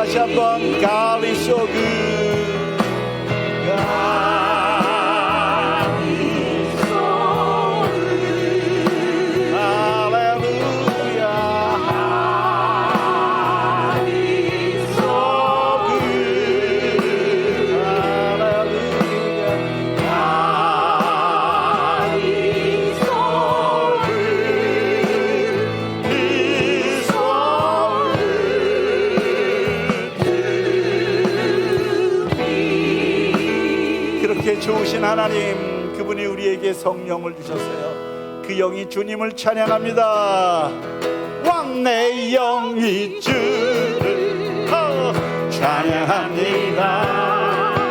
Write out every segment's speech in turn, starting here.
다시 한번 God is so good. 좋으신 하나님, 그분이 우리에게 성령을 주셨어요. 그 영이 주님을 찬양합니다. 왕 내 영이 주를 찬양합니다.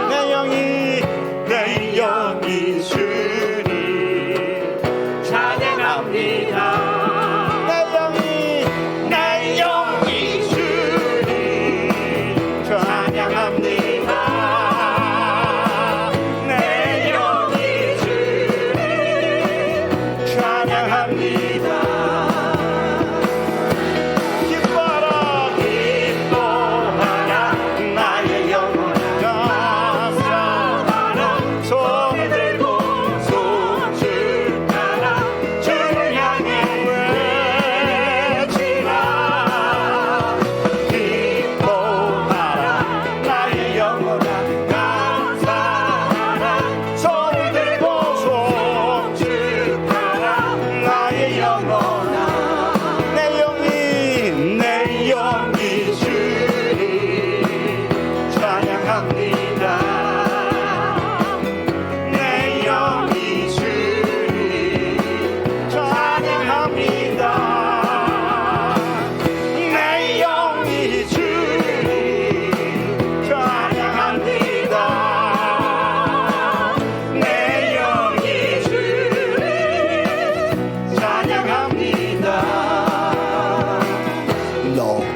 내 영이 주를 찬양합니다. 내 영이 주를 찬양합니다.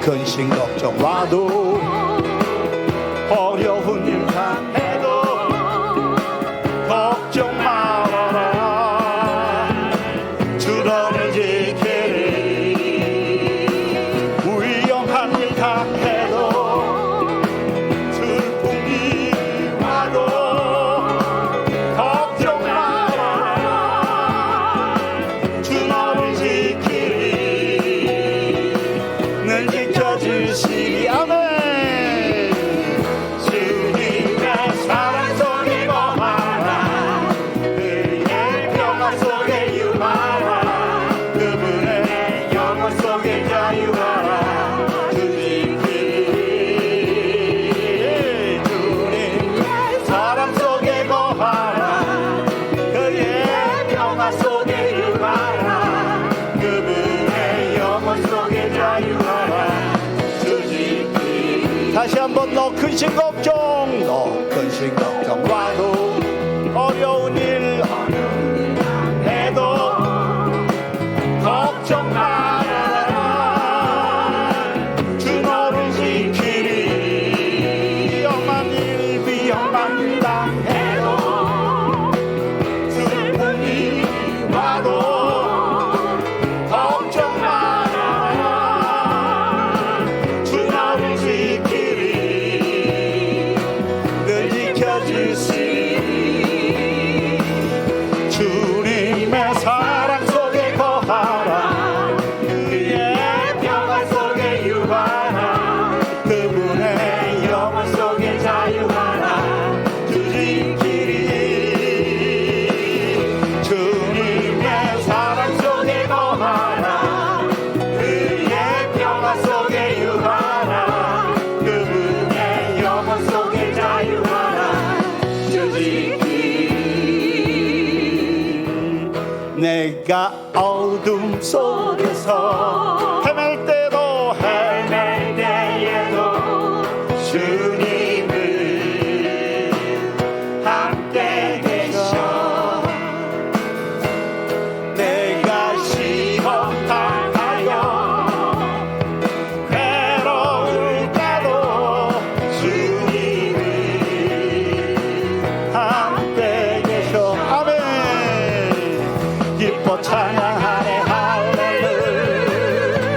근심 걱정 와도 어려운 일 당해도 걱정 말아라. 주 너를 지키리. 위험한 일 당해도 슬픔이 와도 걱정 말아라. 주 너를 지키리. 늘 지켜주시리. 아멘. 주님의 사랑 속에 거하라. 그의 평화 속에 유하라. 그분의 영원 속에 자유하라. 주 지키리. 주님의 사랑 속에 거하라. 그의 평화 속에 유하라. 그분의 영원 속에 자유하라. 다시 한번 너 근심 걱정, 너 근심 걱정 와도 어려운 일 해도 걱정 말아라. 주 너를 지키리. 위험한 일 당해도 슬픔이 와도 걱정 말아라. 주 너를 지키리. 늘 지켜주시리. 주님의 사랑 속에 거하라. 그의 평화 속에 유하라. 그분의 영원 속에 자유하라. 주 지키리. 주님의 사랑 속에 거하라. 그의 평화 속에 유하라. 그분의 영원 속에 자유하라. 주 지키리. 내가 어둠 속에서 헤맬 때도 헤맬 때에도 주님을 함께 계셔. 내가 시험 당하여 괴로울 때도 주님을 함께 계셔. 아멘. 기뻐 찬양하네 할렐루야.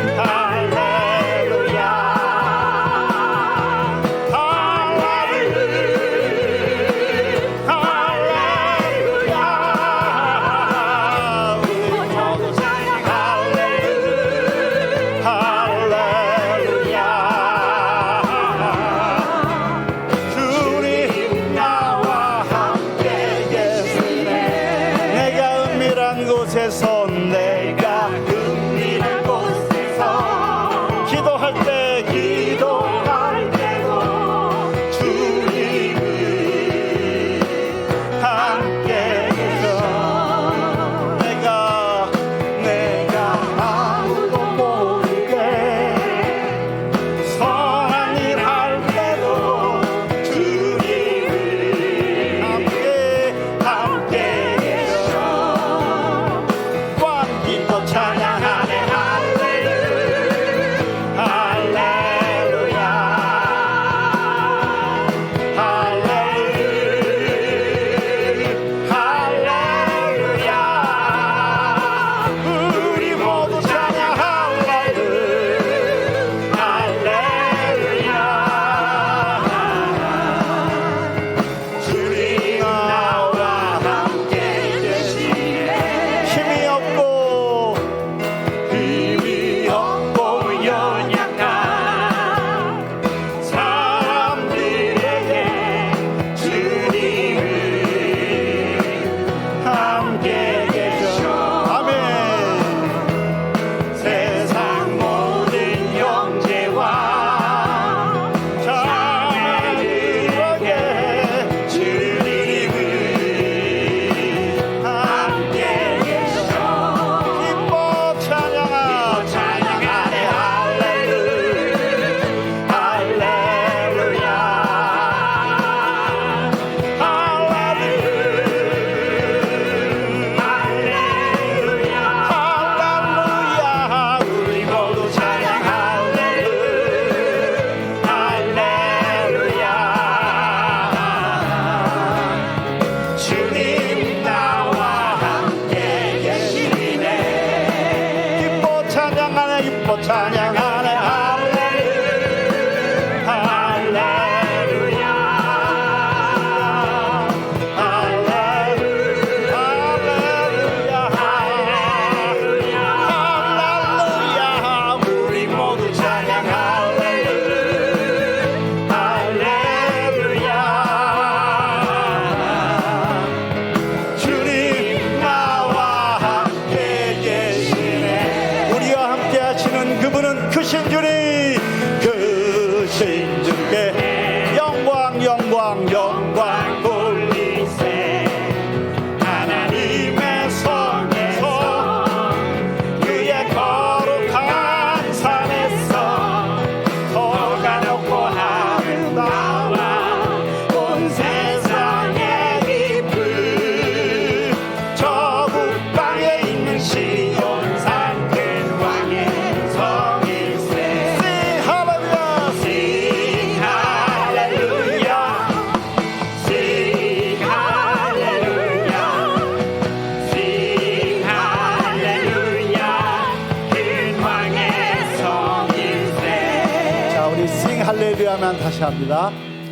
우리 sing 할렐루야만 다시 합니다.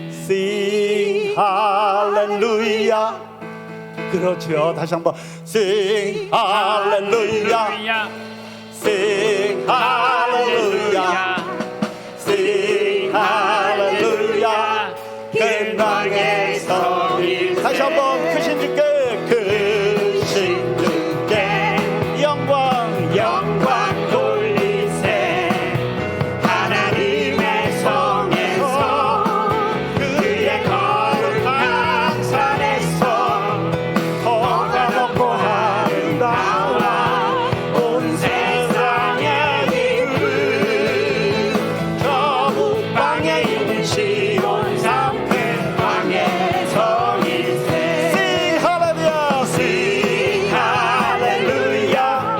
sing 할렐루야. 그렇죠. 다시 한번 sing 할렐루야. sing 할렐루야. sing 할렐루야. 근방에서 다시 한번 크신 주께 크신 주께 영광 돌리세. 하나님의 성에서 그의 거룩한 산에서 터가 먹고 아름다워 온 세상의 이름. 저 북방에 있는 시온 산 근방에서 Sing hallelujah, sing hallelujah,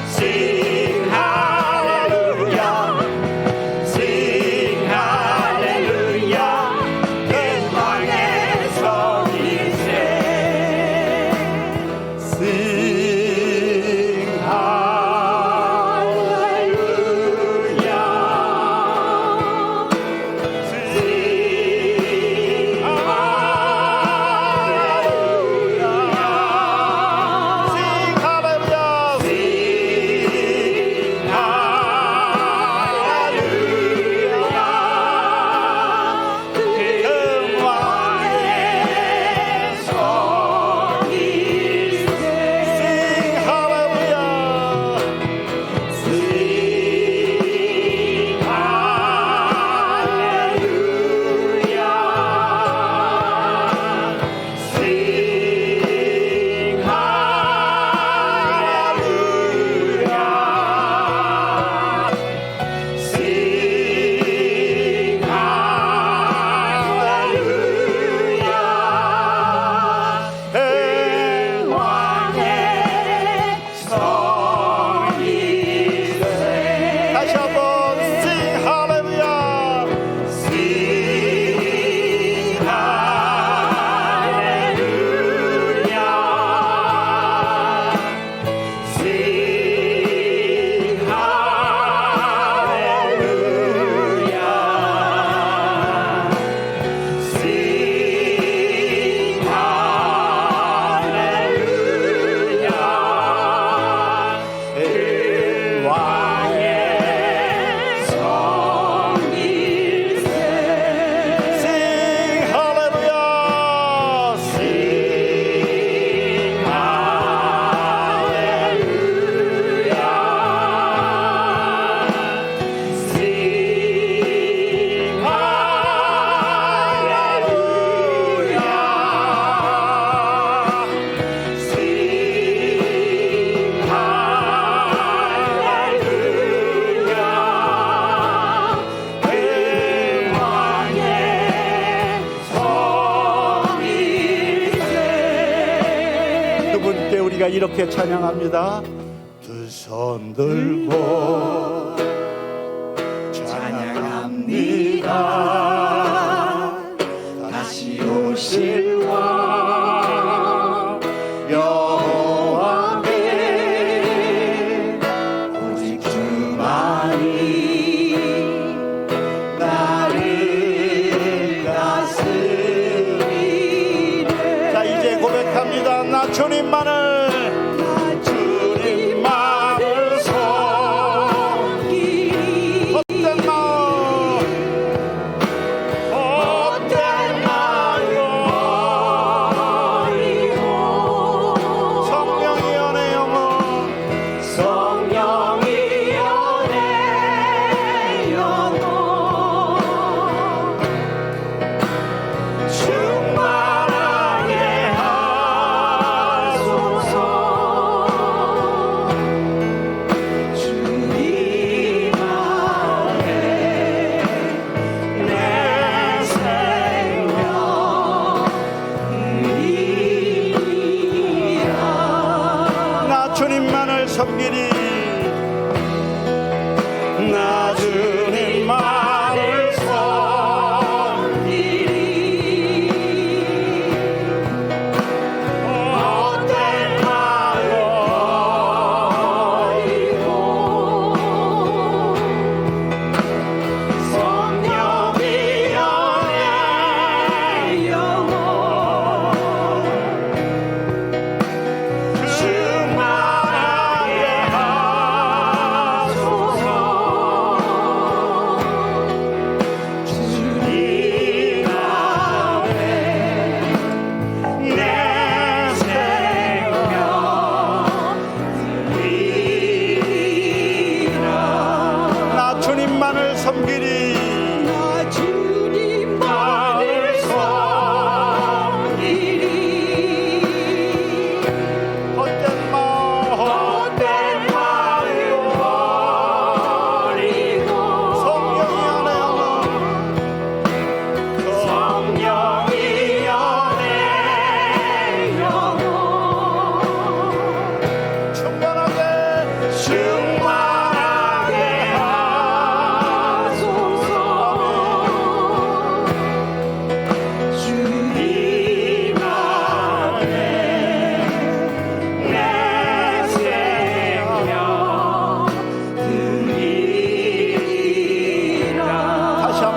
sing hallelujah, sing hallelujah. 근방에서 일세 sing 그분께 우리가 이렇게 찬양합니다. 두 손 들고 찬양합니다. 다시 오실 왕 여호와께 오직 주만이 나를 다스리네. 자, 이제 고백합니다. 나 주님만을 섬기리. 헛된 마음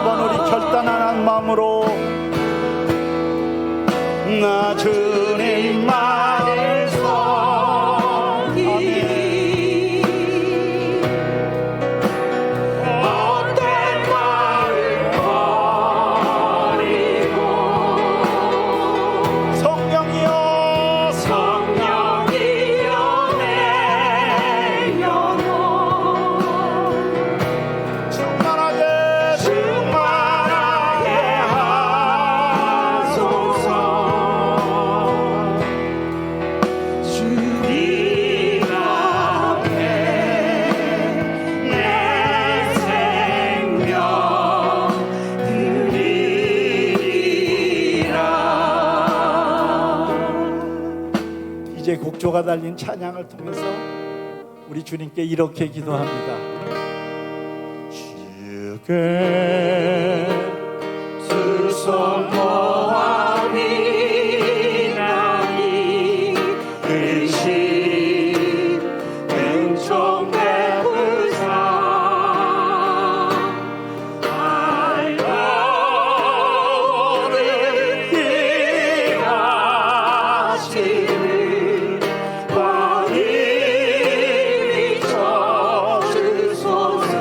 한번 우리 결단한 마음으로 나 주님만을 섬기리 어떤 말을 버리고 성령이여 내 영혼 충만하게 하소서 주님 앞에 내 생명 드리리라. 이제 곡조가 달린 찬양을 통해서 우리 주님께 이렇게 기도합니다. 주께 두 손 모아 비나니 근심 은총 베푸사 알고는 일하시는 관이 비춰주소서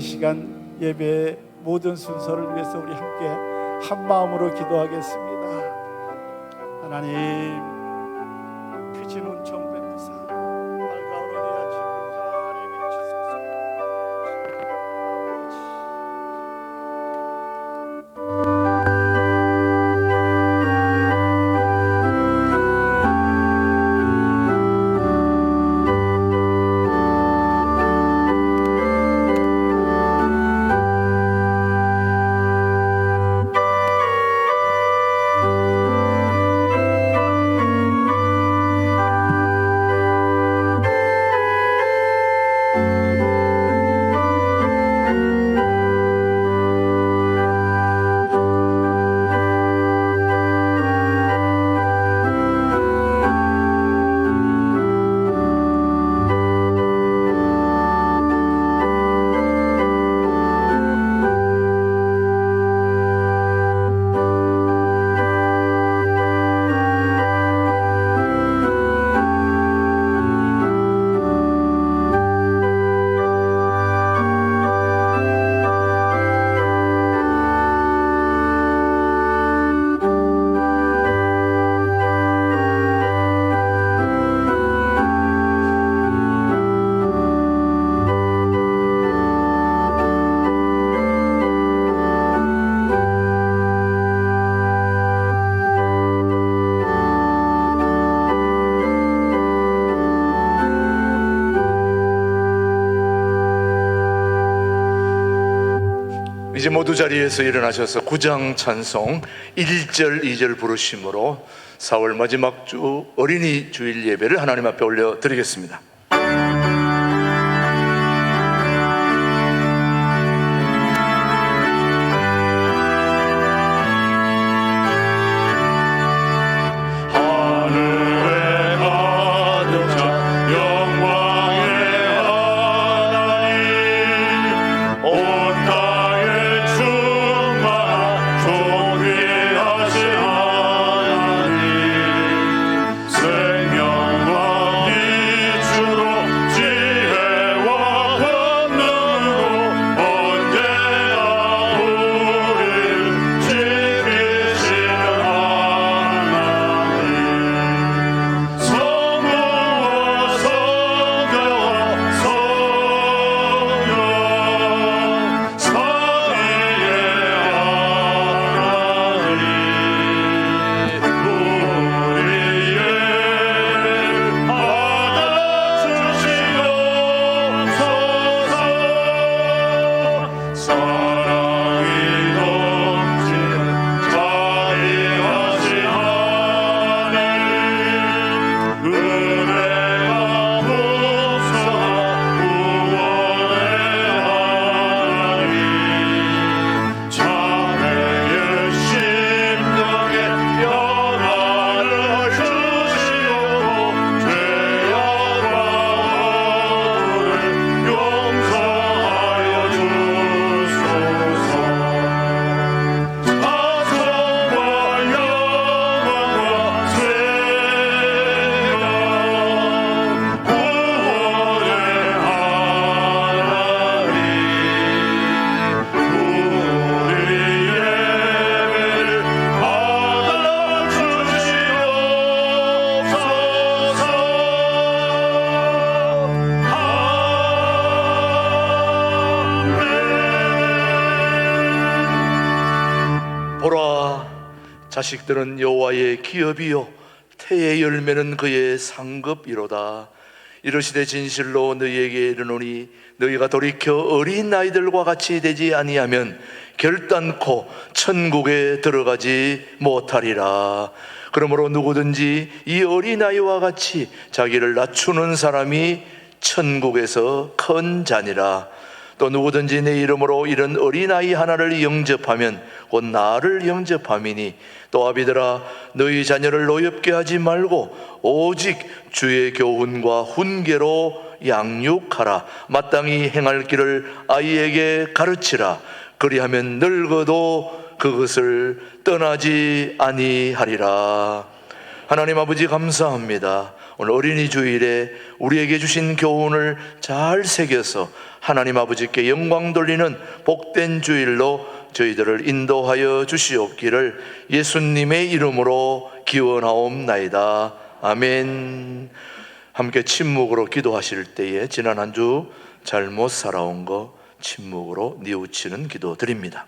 시간 예배의 모든 순서를 위해서 우리 함께 한 마음으로 기도하겠습니다. 하나님, 크신 은총 베푸사 밝아오는 이 아침을 잘 비추소서. 이제 모두 자리에서 일어나셔서 구장 찬송 1절 2절 부르심으로 4월 마지막 주 어린이 주일 예배를 하나님 앞에 올려드리겠습니다. 보라, 자식들은 여호와의 기업이요 태의 열매는 그의 상급이로다. 이르시되 진실로 너희에게 이르노니 너희가 돌이켜 어린 아이들과 같이 되지 아니하면 결단코 천국에 들어가지 못하리라. 그러므로 누구든지 이 어린아이와 같이 자기를 낮추는 사람이 천국에서 큰 자니라. 또 누구든지 내 이름으로 이런 어린아이 하나를 영접하면 곧 나를 영접함이니 또 아비들아, 너희 자녀를 노엽게 하지 말고 오직 주의 교훈과 훈계로 양육하라. 마땅히 행할 길을 아이에게 가르치라. 그리하면 늙어도 그것을 떠나지 아니하리라. 하나님 아버지, 감사합니다. 오늘 어린이 주일에 우리에게 주신 교훈을 잘 새겨서 하나님 아버지께 영광 돌리는 복된 주일로 저희들을 인도하여 주시옵기를 예수님의 이름으로 기원하옵나이다. 아멘. 함께 침묵으로 기도하실 때에 지난 한 주 잘못 살아온 거 침묵으로 뉘우치는 기도 드립니다.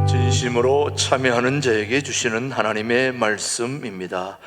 진심으로 참여하는 자에게 주시는 하나님의 말씀입니다.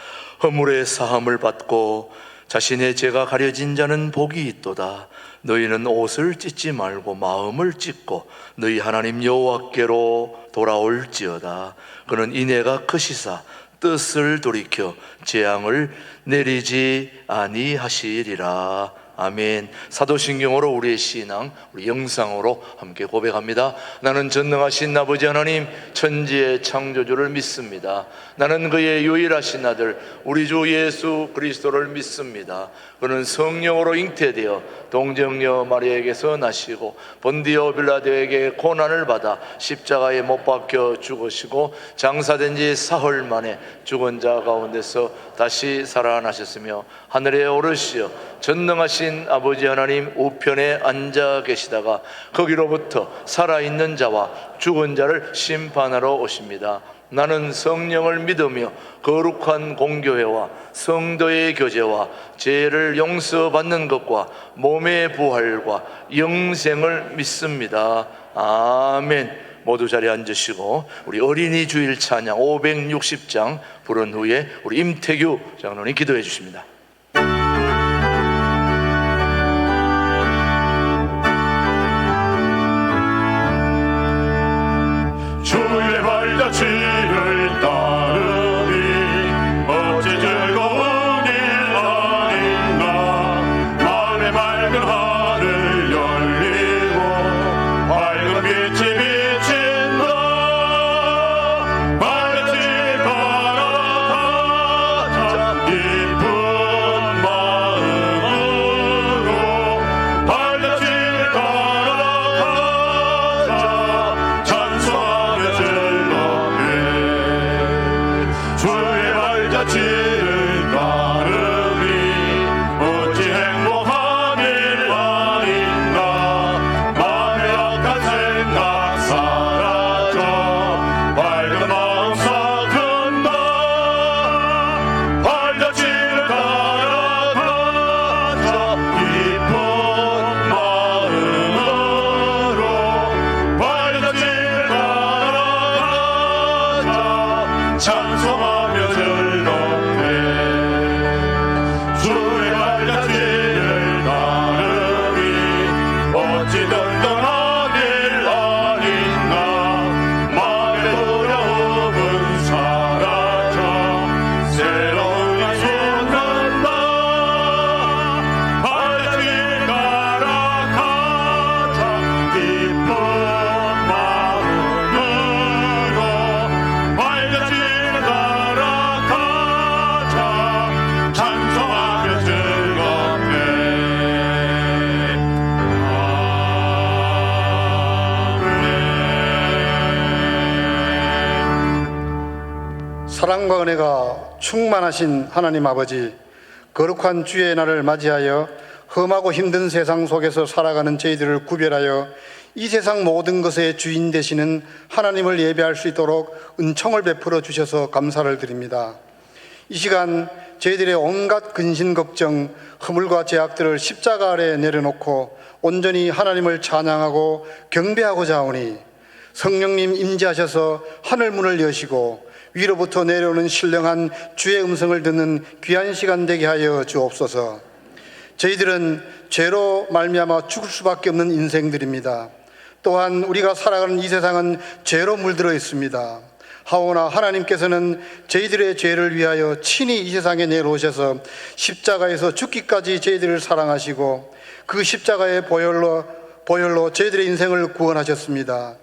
허물의 사함을 받고 자신의 죄가 가려진 자는 복이 있도다. 너희는 옷을 찢지 말고 마음을 찢고 너희 하나님 여호와께로 돌아올지어다. 그는 인애가 크시사 뜻을 돌이켜 재앙을 내리지 아니하시리라. 아멘. 사도신경으로 우리의 신앙, 우리 영상으로 함께 고백합니다. 나는 전능하신 아버지 하나님 천지의 창조주를 믿습니다. 나는 그의 유일하신 아들 우리 주 예수 그리스도를 믿습니다. 그는 성령으로 잉태되어 동정녀 마리아에게서 나시고 본디오 빌라도에게 고난을 받아 십자가에 못 박혀 죽으시고 장사된 지 사흘 만에 죽은 자 가운데서 다시 살아나셨으며 하늘에 오르시어 전능하신 아버지 하나님 우편에 앉아 계시다가 거기로부터 살아있는 자와 죽은 자를 심판하러 오십니다. 나는 성령을 믿으며 거룩한 공교회와 성도의 교제와 죄를 용서받는 것과 몸의 부활과 영생을 믿습니다. 아멘. 모두 자리에 앉으시고 우리 어린이 주일 찬양 560장 부른 후에 우리 임태규 장로님 기도해 주십니다. 주의 발자취를 따르니 어찌 즐거운 일 아닌가. 마음의 맑은 하늘 열리고 밝은 빛이 비친다. 발자취 따라가자 기쁜 마음으로. 발자취 따라가자 찬송하며 즐겁게. 주의 발자취를 따르니 어찌 행복한 일 아닌가. 마음의 악한 생각 사라져 밝은 마음 섞은다. 발자취를 따라가자 기쁜 마음으로. 발자취를 따라가자 찬송하며 즐겁게. 주의 발자취를 따르니 어찌 든든한 일 아닌가. 마음의 두려움은 사라져 새로운 힘이 솟는다. 발자취 따라가자 기쁜 마음으로. 발자취 따라가자 찬송하며 즐겁게. 사랑과 은혜가 충만하신 하나님 아버지, 거룩한 주의 날을 맞이하여 험하고 힘든 세상 속에서 살아가는 저희들을 구별하여 이 세상 모든 것의 주인 되시는 하나님을 예배할 수 있도록 은총을 베풀어 주셔서 감사를 드립니다. 이 시간 저희들의 온갖 근심 걱정, 허물과 죄악들을 십자가 아래 내려놓고 온전히 하나님을 찬양하고 경배하고자 하오니 성령님 임재하셔서 하늘 문을 여시고 위로부터 내려오는 신령한 주의 음성을 듣는 귀한 시간 되게 하여 주옵소서. 저희들은 죄로 말미암아 죽을 수밖에 없는 인생들입니다. 또한 우리가 살아가는 이 세상은 죄로 물들어 있습니다. 하오나 하나님께서는 저희들의 죄를 위하여 친히 이 세상에 내려오셔서 십자가에서 죽기까지 저희들을 사랑하시고 그 십자가의 보혈로 저희들의 인생을 구원하셨습니다.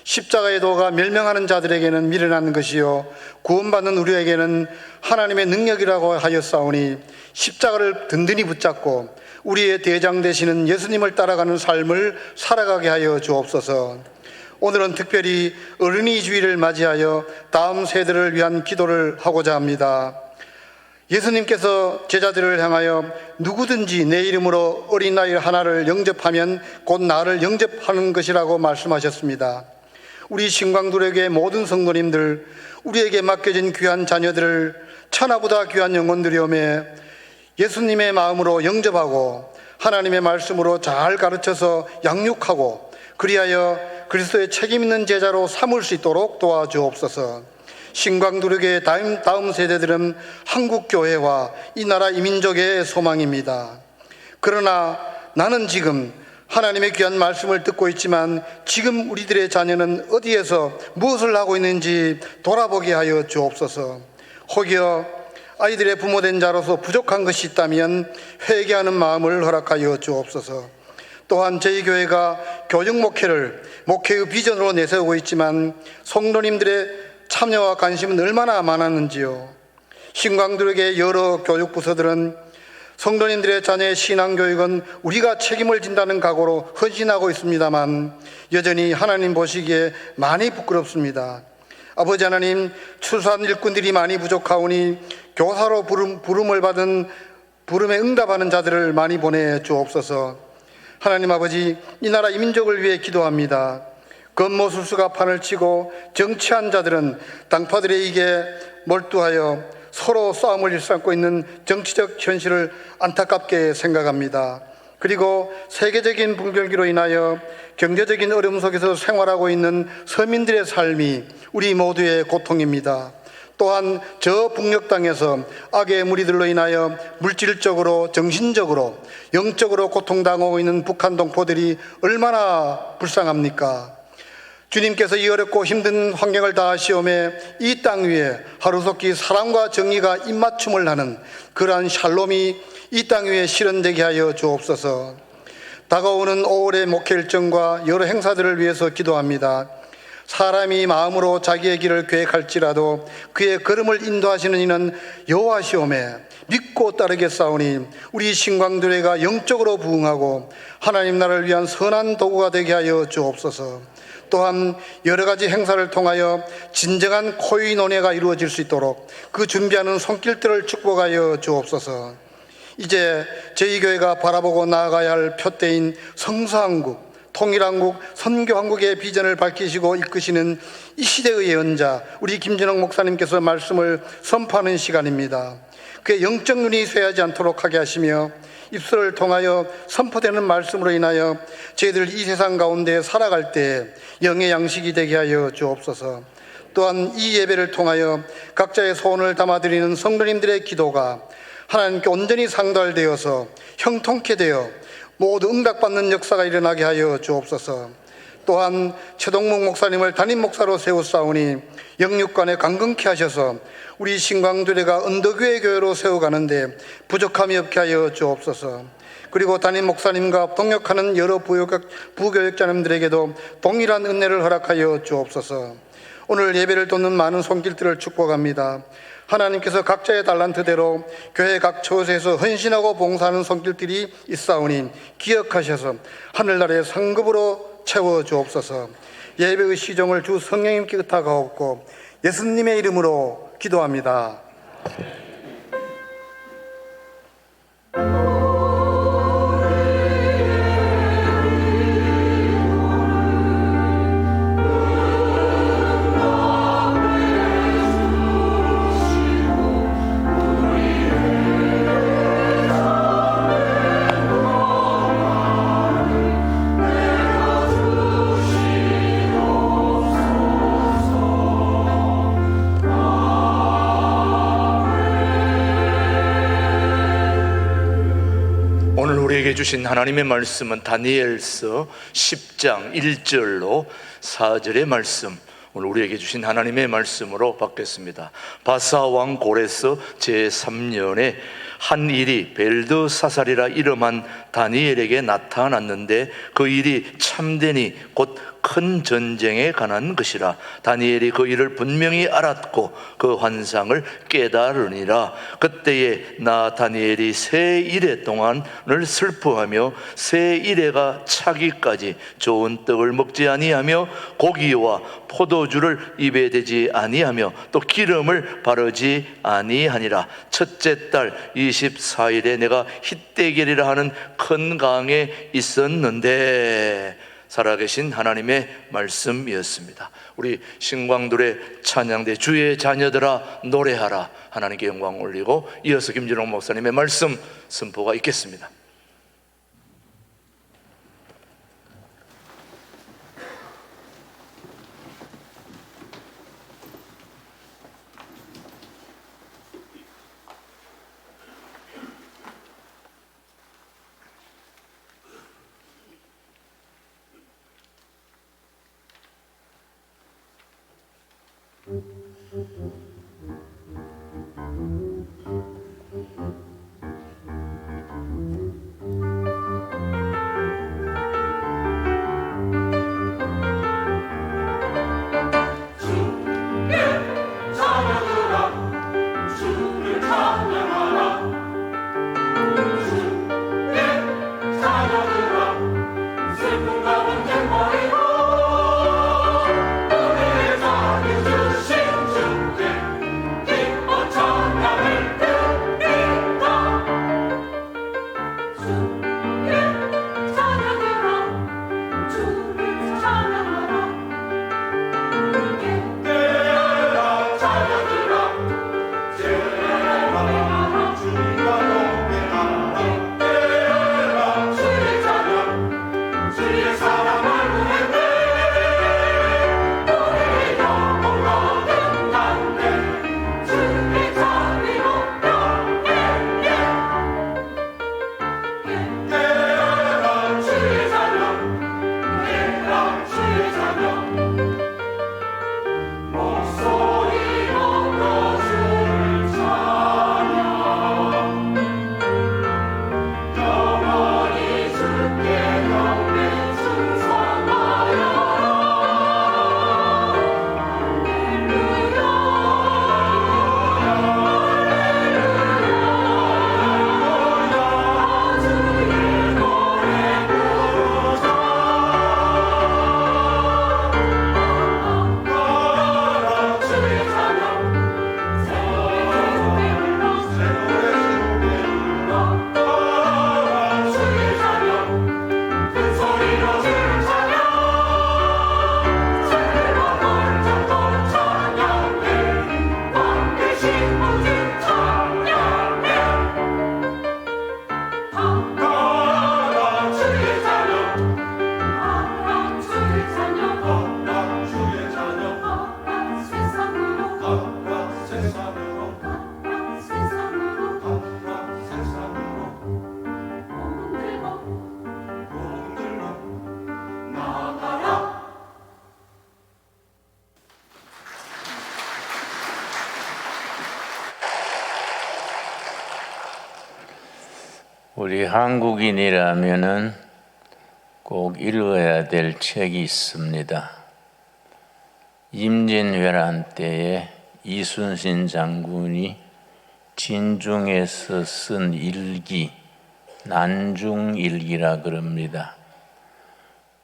십자가의 도가 멸명하는 자들에게는 미련한 것이요 구원받는 우리에게는 하나님의 능력이라고 하였사오니 십자가를 든든히 붙잡고 우리의 대장 되시는 예수님을 따라가는 삶을 살아가게 하여 주옵소서. 오늘은 특별히 어린이 주일을 맞이하여 다음 세대를 위한 기도를 하고자 합니다. 예수님께서 제자들을 향하여 누구든지 내 이름으로 어린아이 하나를 영접하면 곧 나를 영접하는 것이라고 말씀하셨습니다. 우리 신광들에게 모든 성도님들, 우리에게 맡겨진 귀한 자녀들을 천하보다 귀한 영혼들이오매 예수님의 마음으로 영접하고 하나님의 말씀으로 잘 가르쳐서 양육하고 그리하여 그리스도의 책임 있는 제자로 삼을 수 있도록 도와주옵소서. 신광두력의 다음 세대들은 한국교회와 이 나라 이민족의 소망입니다. 그러나 나는 지금 하나님의 귀한 말씀을 듣고 있지만 지금 우리들의 자녀는 어디에서 무엇을 하고 있는지 돌아보게 하여 주옵소서. 혹여 아이들의 부모된 자로서 부족한 것이 있다면 회개하는 마음을 허락하여 주옵소서. 또한 저희 교회가 교육 목회의 비전으로 내세우고 있지만 성도님들의 참여와 관심은 얼마나 많았는지요. 신광들에게 여러 교육 부서들은 성도님들의 자녀의 신앙교육은 우리가 책임을 진다는 각오로 헌신하고 있습니다만 여전히 하나님 보시기에 많이 부끄럽습니다. 아버지 하나님, 출산 일꾼들이 많이 부족하오니 교사로 부름에 응답하는 자들을 많이 보내 주옵소서. 하나님 아버지, 이 나라 이민족을 위해 기도합니다. 건모술수가 판을 치고 정치한 자들은 당파들의 이익에 몰두하여 서로 싸움을 일삼고 있는 정치적 현실을 안타깝게 생각합니다. 그리고 세계적인 붕괴기로 인하여 경제적인 어려움 속에서 생활하고 있는 서민들의 삶이 우리 모두의 고통입니다. 또한 저 북녘 땅에서 악의 무리들로 인하여 물질적으로, 정신적으로, 영적으로 고통당하고 있는 북한 동포들이 얼마나 불쌍합니까? 주님께서 이 어렵고 힘든 환경을 다하시오매 이 땅 위에 하루속히 사랑과 정의가 입맞춤을 하는 그러한 샬롬이 이 땅 위에 실현되게 하여 주옵소서. 다가오는 5월의 목회 일정과 여러 행사들을 위해서 기도합니다. 사람이 마음으로 자기의 길을 계획할지라도 그의 걸음을 인도하시는 이는 여호와시오매 믿고 따르겠사오니 우리 신광두레가 영적으로 부흥하고 하나님 나라를 위한 선한 도구가 되게 하여 주옵소서. 또한 여러 가지 행사를 통하여 진정한 코인원회가 이루어질 수 있도록 그 준비하는 손길들을 축복하여 주옵소서. 이제 저희 교회가 바라보고 나아가야 할 표대인 성서한국, 통일한국, 선교한국의 비전을 밝히시고 이끄시는 이 시대의 예언자 우리 김진홍 목사님께서 말씀을 선포하는 시간입니다. 그의 영적 눈이 쇠하지 않도록 하게 하시며 입술을 통하여 선포되는 말씀으로 인하여 저희들 이 세상 가운데 살아갈 때 영의 양식이 되게 하여 주옵소서. 또한 이 예배를 통하여 각자의 소원을 담아드리는 성도님들의 기도가 하나님께 온전히 상달되어서 형통케 되어 모두 응답받는 역사가 일어나게 하여 주옵소서. 또한 최동목 목사님을 담임 목사로 세우사오니 영육간에 강건케 하셔서 우리 신광두레가 언덕위의 교회로 세워가는데 부족함이 없게 하여 주옵소서. 그리고 담임 목사님과 동역하는 여러 부교육자님들에게도 동일한 은혜를 허락하여 주옵소서. 오늘 예배를 돕는 많은 손길들을 축복합니다. 하나님께서 각자의 달란트대로 교회 각 처소에서 헌신하고 봉사하는 손길들이 있사오니 기억하셔서 하늘나라의 상급으로 채워주옵소서. 예배의 시종을 주 성령님께 의탁하옵고 예수님의 이름으로 기도합니다. 오늘 우리에게 주신 하나님의 말씀은 다니엘서 10장 1절로 4절의 말씀, 오늘 우리에게 주신 하나님의 말씀으로 받겠습니다. 바사왕 고레스 제3년에 한 일이 벨드사살이라 이름한 다니엘에게 나타났는데 그 일이 참되니 곧 큰 전쟁에 관한 것이라. 다니엘이 그 일을 분명히 알았고 그 환상을 깨달으니라. 그때에 나 다니엘이 새 이래 동안을 슬퍼하며 새 이래가 차기까지 좋은 떡을 먹지 아니하며 고기와 포도주를 입에 대지 아니하며 또 기름을 바르지 아니하니라. 첫째 달 24일에 내가 hit대결이라 하는 큰 강에 있었는데. 살아계신 하나님의 말씀이었습니다. 우리 신광들의 찬양대 주의 자녀들아 노래하라, 하나님께 영광 올리고 이어서 김진홍 목사님의 말씀 선포가 있겠습니다. 우리 한국인이라면은 꼭 읽어야 될 책이 있습니다. 임진왜란 때에 이순신 장군이 진중에서 쓴 일기, 난중일기라 그럽니다.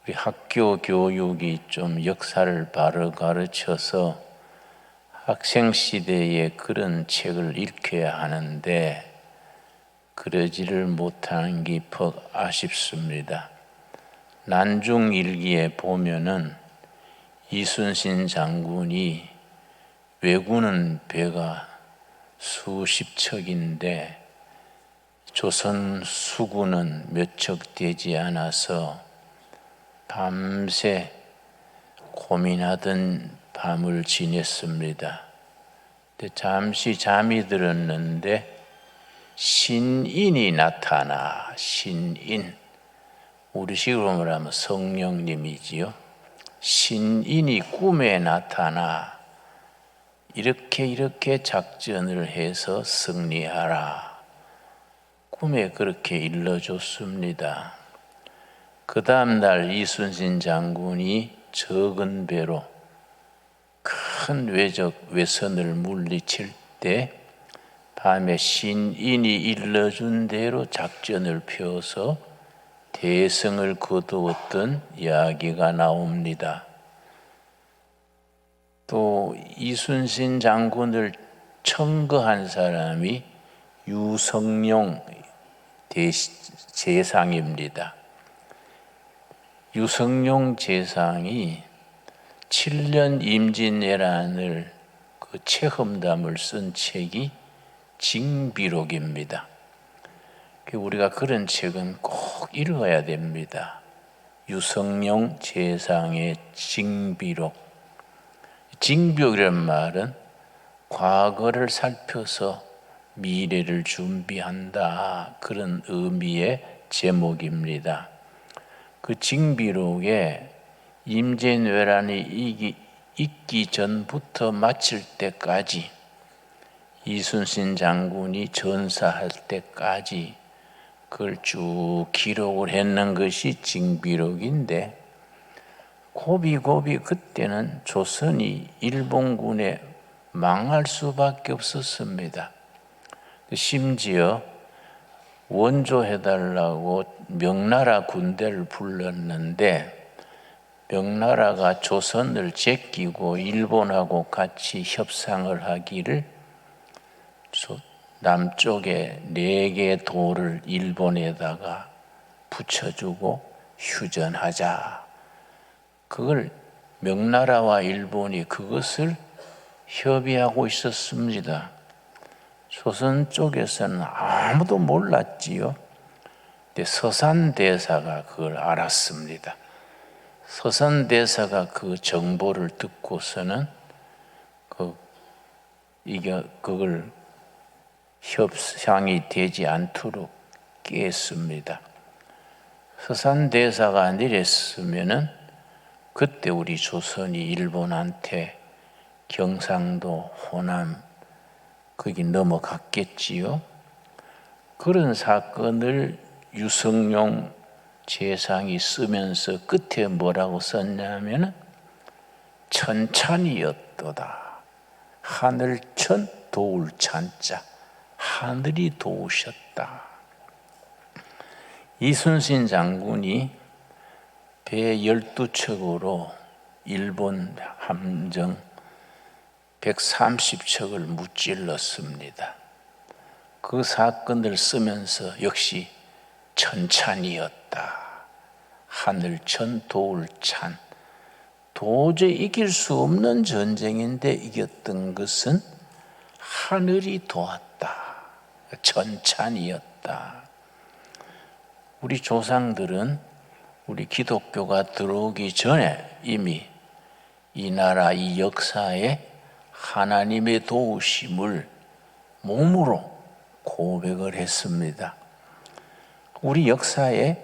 우리 학교 교육이 좀 역사를 바로 가르쳐서 학생 시대에 그런 책을 읽혀야 하는데 그러지를 못하는 게 퍽 아쉽습니다. 난중일기에 보면은 이순신 장군이 왜군은 배가 수십 척인데 조선 수군은 몇 척 되지 않아서 밤새 고민하던 밤을 지냈습니다. 잠시 잠이 들었는데 신인이 나타나. 신인, 우리식으로 말하면 성령님이지요. 신인이 꿈에 나타나 이렇게 작전을 해서 승리하라. 꿈에 그렇게 일러줬습니다. 그 다음날 이순신 장군이 적은 배로 큰 외선을 물리칠 때 밤에 신인이 일러준 대로 작전을 펴서 대성을 거두었던 이야기가 나옵니다. 또 이순신 장군을 청거한 사람이 유성룡 제상입니다. 유성룡 제상이 7년 임진왜란을 그 체험담을 쓴 책이 징비록입니다. 우리가 그런 책은 꼭 읽어야 됩니다. 유성룡 제상의 징비록. 징비록이라는 말은 과거를 살펴서 미래를 준비한다, 그런 의미의 제목입니다. 그 징비록에 임진왜란이 있기 전부터 마칠 때까지, 이순신 장군이 전사할 때까지 그걸 쭉 기록을 했는 것이 징비록인데, 고비고비 그때는 조선이 일본군에 망할 수밖에 없었습니다. 심지어 원조해달라고 명나라 군대를 불렀는데, 명나라가 조선을 제끼고 일본하고 같이 협상을 하기를 남쪽에 4개의 도를 일본에다가 붙여주고 휴전하자. 그걸 명나라와 일본이 그것을 협의하고 있었습니다. 조선 쪽에서는 아무도 몰랐지요. 근데 서산대사가 그걸 알았습니다. 서산대사가 그 정보를 듣고서는 그걸 협상이 되지 않도록 깼습니다. 서산대사가 내렸으면은 그때 우리 조선이 일본한테 경상도, 호남 거기 넘어갔겠지요. 그런 사건을 유성룡 제상이 쓰면서 끝에 뭐라고 썼냐면 천찬이었도다. 하늘천 도울 찬자, 하늘이 도우셨다. 이순신 장군이 배 12척으로 일본 함정 130척을 무찔렀습니다. 그 사건을 쓰면서 역시 천찬이었다. 하늘천 도울찬. 도저히 이길 수 없는 전쟁인데 이겼던 것은 하늘이 도왔다. 천찬이었다. 우리 조상들은 우리 기독교가 들어오기 전에 이미 이 나라, 이 역사에 하나님의 도우심을 몸으로 고백을 했습니다. 우리 역사에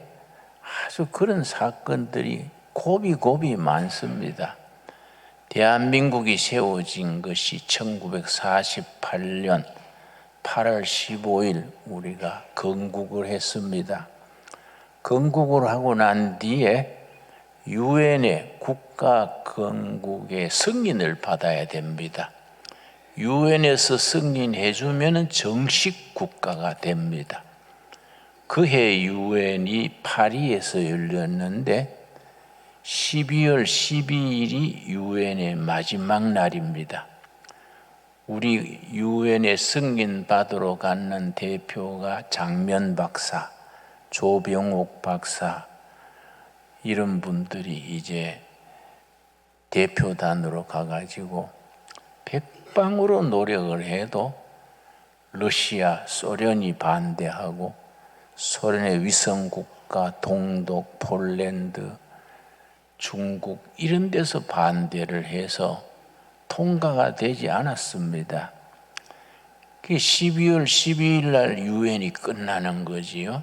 아주 그런 사건들이 고비고비 많습니다. 대한민국이 세워진 것이 1948년 8월 15일 우리가 건국을 했습니다. 건국을 하고 난 뒤에 유엔의 국가 건국의 승인을 받아야 됩니다. 유엔에서 승인해 주면 정식 국가가 됩니다. 그해 유엔이 파리에서 열렸는데 12월 12일이 유엔의 마지막 날입니다. 우리 유엔에 승인 받으러 갔는 대표가 장면 박사, 조병옥 박사, 이런 분들이 이제 대표단으로 가가지고 백방으로 노력을 해도 러시아, 소련이 반대하고 소련의 위성국가 동독, 폴란드, 중국 이런 데서 반대를 해서 통과가 되지 않았습니다. 그게 12월 12일 날 유엔이 끝나는 거지요.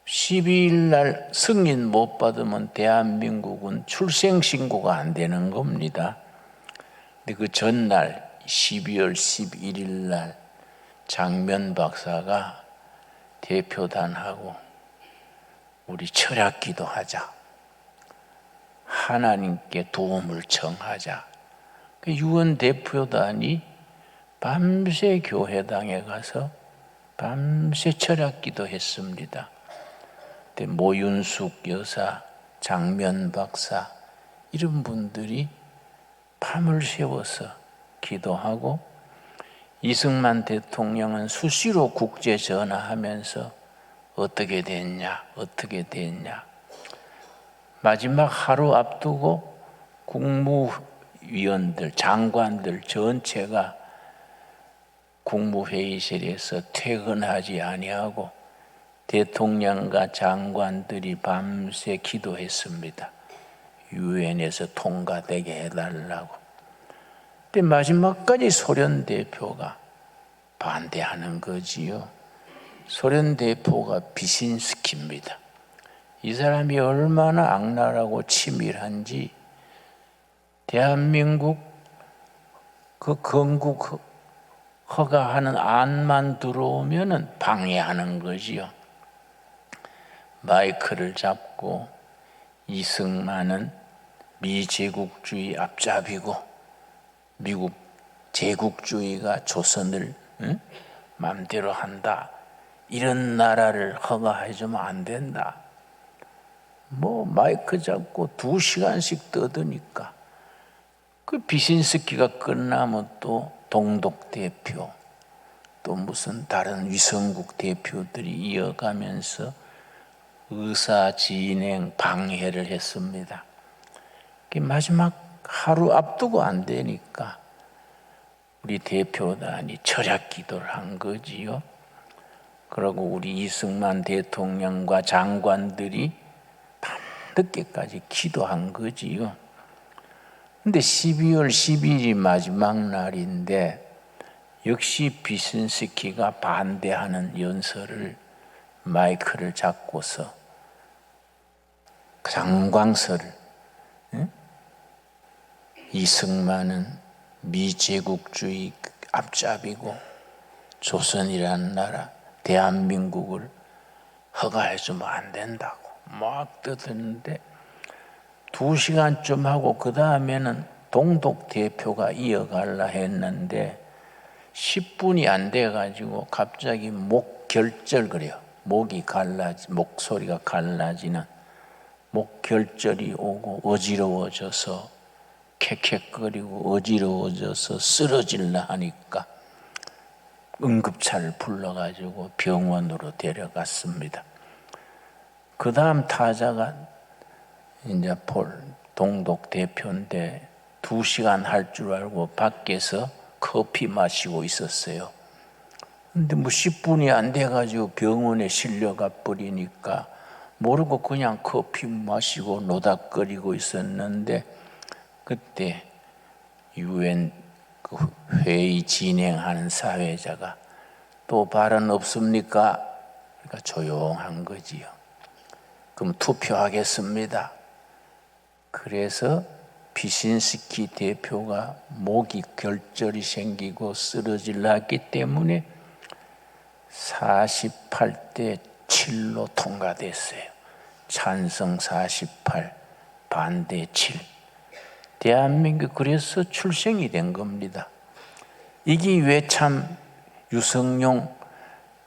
12일 날 승인 못 받으면 대한민국은 출생신고가 안 되는 겁니다. 근데 그 전날 12월 11일 날 장면 박사가 대표단하고 우리 철학기도 하자. 하나님께 도움을 청하자. 그 유엔 대표단이 밤새 교회당에 가서 밤새 철학기도 했습니다. 그때 모윤숙 여사, 장면 박사 이런 분들이 밤을 새워서 기도하고 이승만 대통령은 수시로 국제 전화하면서 어떻게 됐냐, 어떻게 됐냐. 마지막 하루 앞두고 국무위원들, 장관들 전체가 국무회의실에서 퇴근하지 아니하고 대통령과 장관들이 밤새 기도했습니다. 유엔에서 통과되게 해달라고. 근데 마지막까지 소련 대표가 반대하는 거지요. 소련 대표가 비신스키입니다. 이 사람이 얼마나 악랄하고 치밀한지 대한민국 그 건국 허가하는 안만 들어오면은 방해하는 거지요. 마이크를 잡고 이승만은 미제국주의 앞잡이고 미국 제국주의가 조선을 마음대로 한다. 이런 나라를 허가해주면 안 된다. 뭐 마이크 잡고 2시간씩 떠드니까 그 비신스키가 끝나면 또 동독 대표 또 무슨 다른 위성국 대표들이 이어가면서 의사 진행 방해를 했습니다. 마지막 하루 앞두고 안 되니까 우리 대표단이 철학 기도를 한 거지요. 그리고 우리 이승만 대통령과 장관들이 밤늦게까지 기도한 거지요. 근데 12월 10일이 마지막 날인데 역시 비신스키가 반대하는 연설을 마이크를 잡고서 장광설을 이승만은 미제국주의 앞잡이고 조선이라는 나라 대한민국을 허가해주면 안 된다고 막 떠드는데 2시간쯤 하고 그 다음에는 동독 대표가 이어갈라 했는데 10분이 안 돼가지고 갑자기 목 결절 그래요. 목소리가 갈라지는 목 결절이 오고 어지러워져서 캑캑거리고 어지러워져서 쓰러질라 하니까 응급차를 불러가지고 병원으로 데려갔습니다. 그 다음 타자가 이제 동독 대표인데 2시간 할 줄 알고 밖에서 커피 마시고 있었어요. 근데 뭐 10분이 안 돼가지고 병원에 실려가 버리니까 모르고 그냥 커피 마시고 노닥거리고 있었는데 그때 유엔 회의 진행하는 사회자가 또 발언 없습니까? 그러니까 조용한 거지요. 그럼 투표하겠습니다. 그래서 비신스키 대표가 목이 결절이 생기고 쓰러질라 했기 때문에 48대 7로 통과됐어요. 찬성 48, 반대 7. 대한민국 그래서 출생이 된 겁니다. 이게 왜 참 유성룡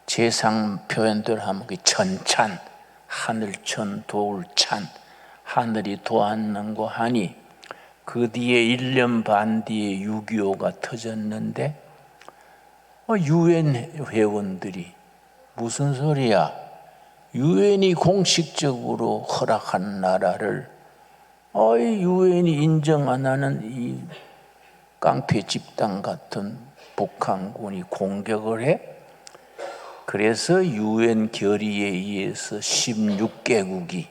재상 표현들 하면 천찬, 하늘천 도울찬, 하늘이 도왔는고 하니 그 뒤에 1년 반 뒤에 6.25가 터졌는데 유엔 회원들이 무슨 소리야? 유엔이 공식적으로 허락한 나라를 유엔이 인정 안 하는 이 깡패 집단 같은 북한군이 공격을 해? 그래서 유엔 결의에 의해서 16개국이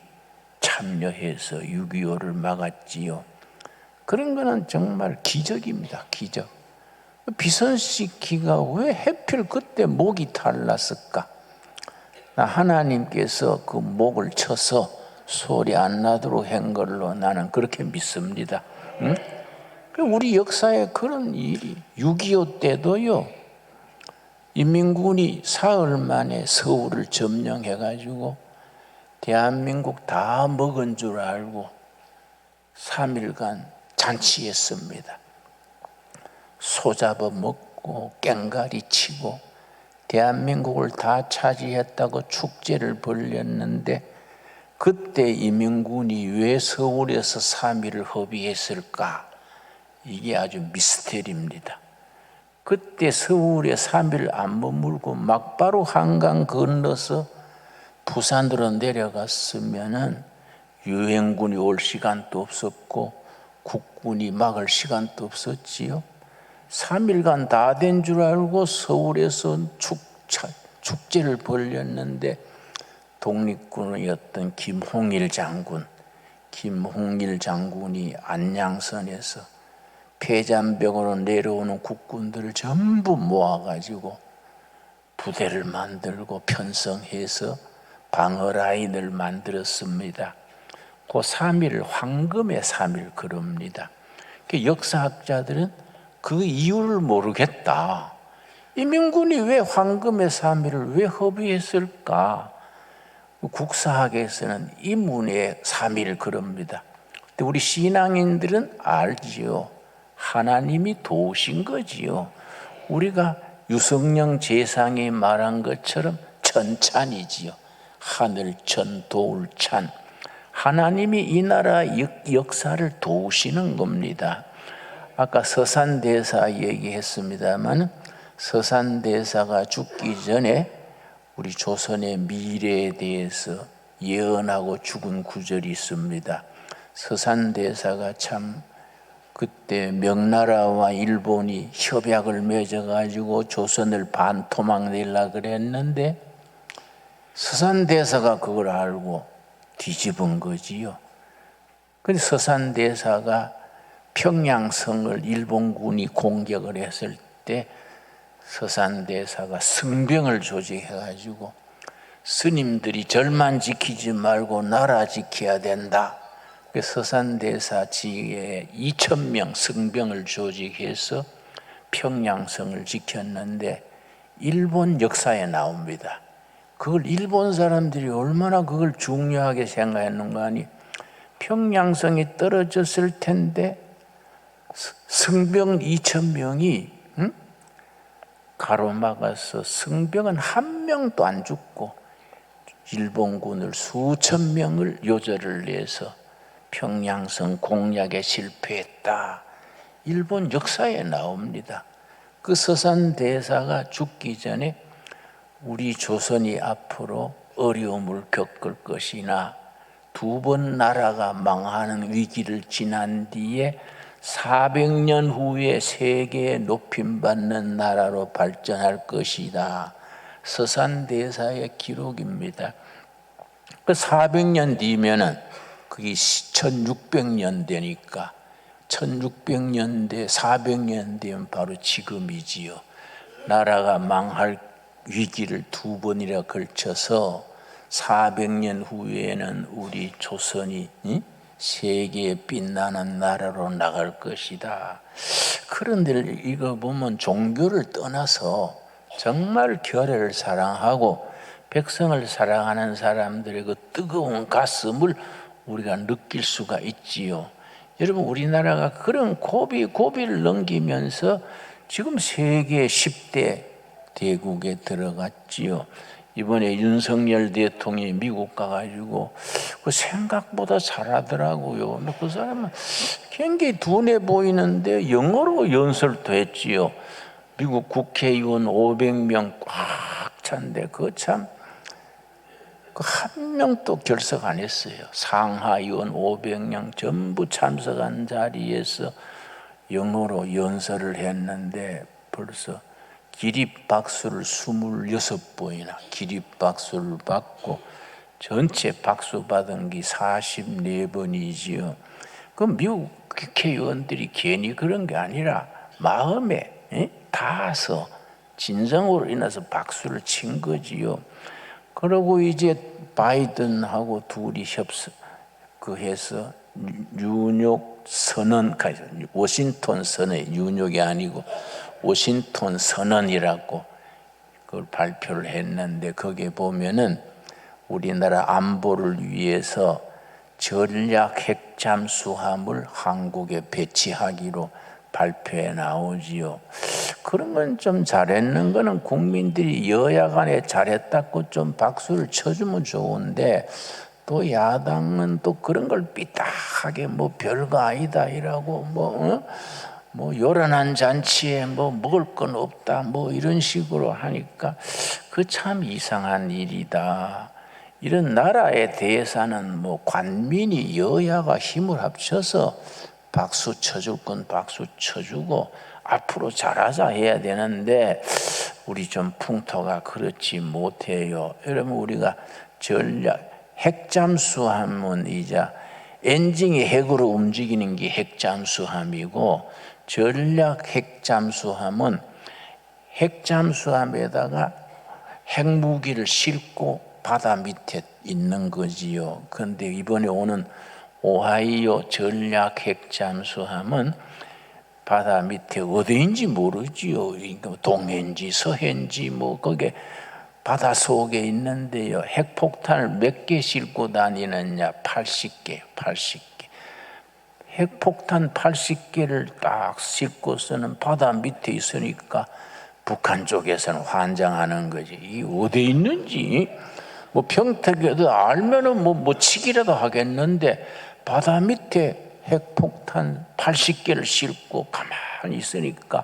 참여해서 6.25를 막았지요. 그런 거는 정말 기적입니다. 기적. 비선시키가 왜 하필 그때 목이 탈났을까? 하나님께서 그 목을 쳐서 소리 안 나도록 한 걸로 나는 그렇게 믿습니다. 응? 우리 역사에 그런 일이 6.25 때도요, 인민군이 사흘 만에 서울을 점령해가지고 대한민국 다 먹은 줄 알고 3일간 잔치했습니다. 소 잡아 먹고 깽가리 치고 대한민국을 다 차지했다고 축제를 벌였는데, 그때 인민군이 왜 서울에서 3일을 허비했을까? 이게 아주 미스테리입니다. 그때 서울에 3일 안 머물고 막바로 한강 건너서 부산으로 내려갔으면은 유행군이 올 시간도 없었고 국군이 막을 시간도 없었지요. 3일간 다 된 줄 알고 서울에서 축제를 벌였는데, 독립군이었던 김홍일 장군이 안양선에서 폐잔병으로 내려오는 국군들을 전부 모아가지고 부대를 만들고 편성해서 방어라인을 만들었습니다. 그 3일, 황금의 3일 그럽니다. 역사학자들은 그 이유를 모르겠다. 인민군이 왜 황금의 3일을 왜 허비했을까? 국사학에서는 인문의 3일 그럽니다. 근데 우리 신앙인들은 알지요. 하나님이 도우신 거지요. 우리가 유성령 제상이 말한 것처럼 천찬이지요. 하늘천 도울찬. 하나님이 이 나라 역사를 도우시는 겁니다. 아까 서산대사 얘기했습니다만, 서산대사가 죽기 전에 우리 조선의 미래에 대해서 예언하고 죽은 구절이 있습니다. 서산대사가 참 그때 명나라와 일본이 협약을 맺어가지고 조선을 반토막 내려고 그랬는데, 서산대사가 그걸 알고 뒤집은 거지요. 근데 서산대사가 평양성을 일본군이 공격을 했을 때 서산대사가 승병을 조직해가지고 스님들이 절만 지키지 말고 나라 지켜야 된다. 서산대사 지에 2,000명 승병을 조직해서 평양성을 지켰는데 일본 역사에 나옵니다. 그걸 일본 사람들이 얼마나 그걸 중요하게 생각했는가 하니, 평양성이 떨어졌을 텐데 승병 2,000명이 가로막아서 승병은 한 명도 안 죽고 일본군을 수천 명을 요절을 내서 평양성 공략에 실패했다. 일본 역사에 나옵니다. 그 서산대사가 죽기 전에 우리 조선이 앞으로 어려움을 겪을 것이나 2번 나라가 망하는 위기를 지난 뒤에 400년 후에 세계에 높임받는 나라로 발전할 것이다. 서산대사의 기록입니다. 그 400년 뒤면은 그게 1600년 되니까 1600년대 400년 되면 바로 지금이지요. 나라가 망할 위기를 2번이나 걸쳐서 400년 후에는 우리 조선이 세계에 빛나는 나라로 나갈 것이다. 그런데 이거 보면 종교를 떠나서 정말 결의를 사랑하고 백성을 사랑하는 사람들의 그 뜨거운 가슴을 우리가 느낄 수가 있지요. 여러분, 우리나라가 그런 고비를 넘기면서 지금 세계 10대 대국에 들어갔지요. 이번에 윤석열 대통령이 미국 가가지고 그 생각보다 잘하더라고요. 그 사람은 굉장히 둔해 보이는데 영어로 연설도 했지요. 미국 국회의원 500명 꽉 찬데 그 참 그 한 명도 결석 안 했어요. 상하의원 500명 전부 참석한 자리에서 영어로 연설을 했는데 벌써 기립박수를 26번이나 기립박수를 받고 전체 박수 받은 게 44번이지요. 그 미국 국회의원들이 괜히 그런 게 아니라 마음에 닿아서 진정으로 인해서 박수를 친 거지요. 그리고 이제 바이든하고 둘이 해서 뉴욕 선언, 워싱턴 선언, 뉴욕이 아니고 워싱턴 선언이라고 그걸 발표를 했는데, 거기에 보면은 우리나라 안보를 위해서 전략 핵잠수함을 한국에 배치하기로 발표에 나오지요. 그러면 좀 잘했는 거는 국민들이 여야 간에 잘했다고 좀 박수를 쳐주면 좋은데, 또 야당은 또 그런 걸 삐딱하게 뭐 별거 아니다 이라고 뭐 요란한 잔치에 뭐 먹을 건 없다 뭐 이런 식으로 하니까 그 참 이상한 일이다. 이런 나라에 대해서는 뭐 관민이 여야가 힘을 합쳐서 박수 쳐줄 건 박수 쳐주고 앞으로 잘하자 해야 되는데, 우리 좀 풍토가 그렇지 못해요. 여러분, 우리가 핵잠수함은 이제 엔진이 핵으로 움직이는 게 핵잠수함이고, 전략 핵잠수함은 핵잠수함에다가 핵무기를 싣고 바다 밑에 있는 거지요. 그런데 이번에 오는 오하이오 전략 핵잠수함은 바다 밑에 어디인지 모르지요. 동해인지 서해인지 뭐 거기에 바다 속에 있는데요. 핵폭탄을 몇 개 싣고 다니느냐? 80개. 핵폭탄 80개를 딱 싣고서는 바다 밑에 있으니까 북한 쪽에서는 환장하는 거지. 이 어디 있는지 뭐 평택에도 알면은 뭐 치기라도 하겠는데, 바다 밑에 핵폭탄 80개를 싣고 가만히 있으니까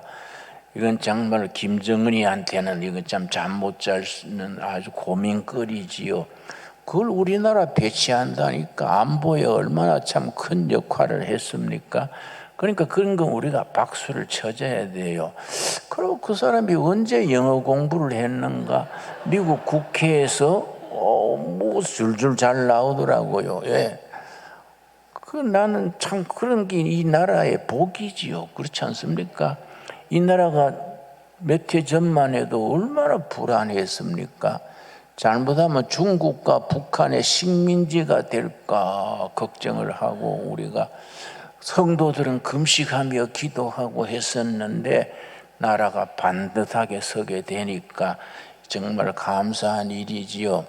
이건 정말 김정은이한테는 이건 참 잠 못 자는 아주 고민거리지요. 그걸 우리나라 배치한다니까 안보에 얼마나 참 큰 역할을 했습니까? 그러니까 그런 건 우리가 박수를 쳐줘야 돼요. 그리고 그 사람이 언제 영어 공부를 했는가? 미국 국회에서 뭐 줄줄 잘 나오더라고요. 예. 나는 참 그런 게 이 나라의 복이지요. 그렇지 않습니까? 이 나라가 몇 해 전만 해도 얼마나 불안했습니까? 잘못하면 중국과 북한의 식민지가 될까 걱정을 하고, 우리가 성도들은 금식하며 기도하고 했었는데 나라가 반듯하게 서게 되니까 정말 감사한 일이지요.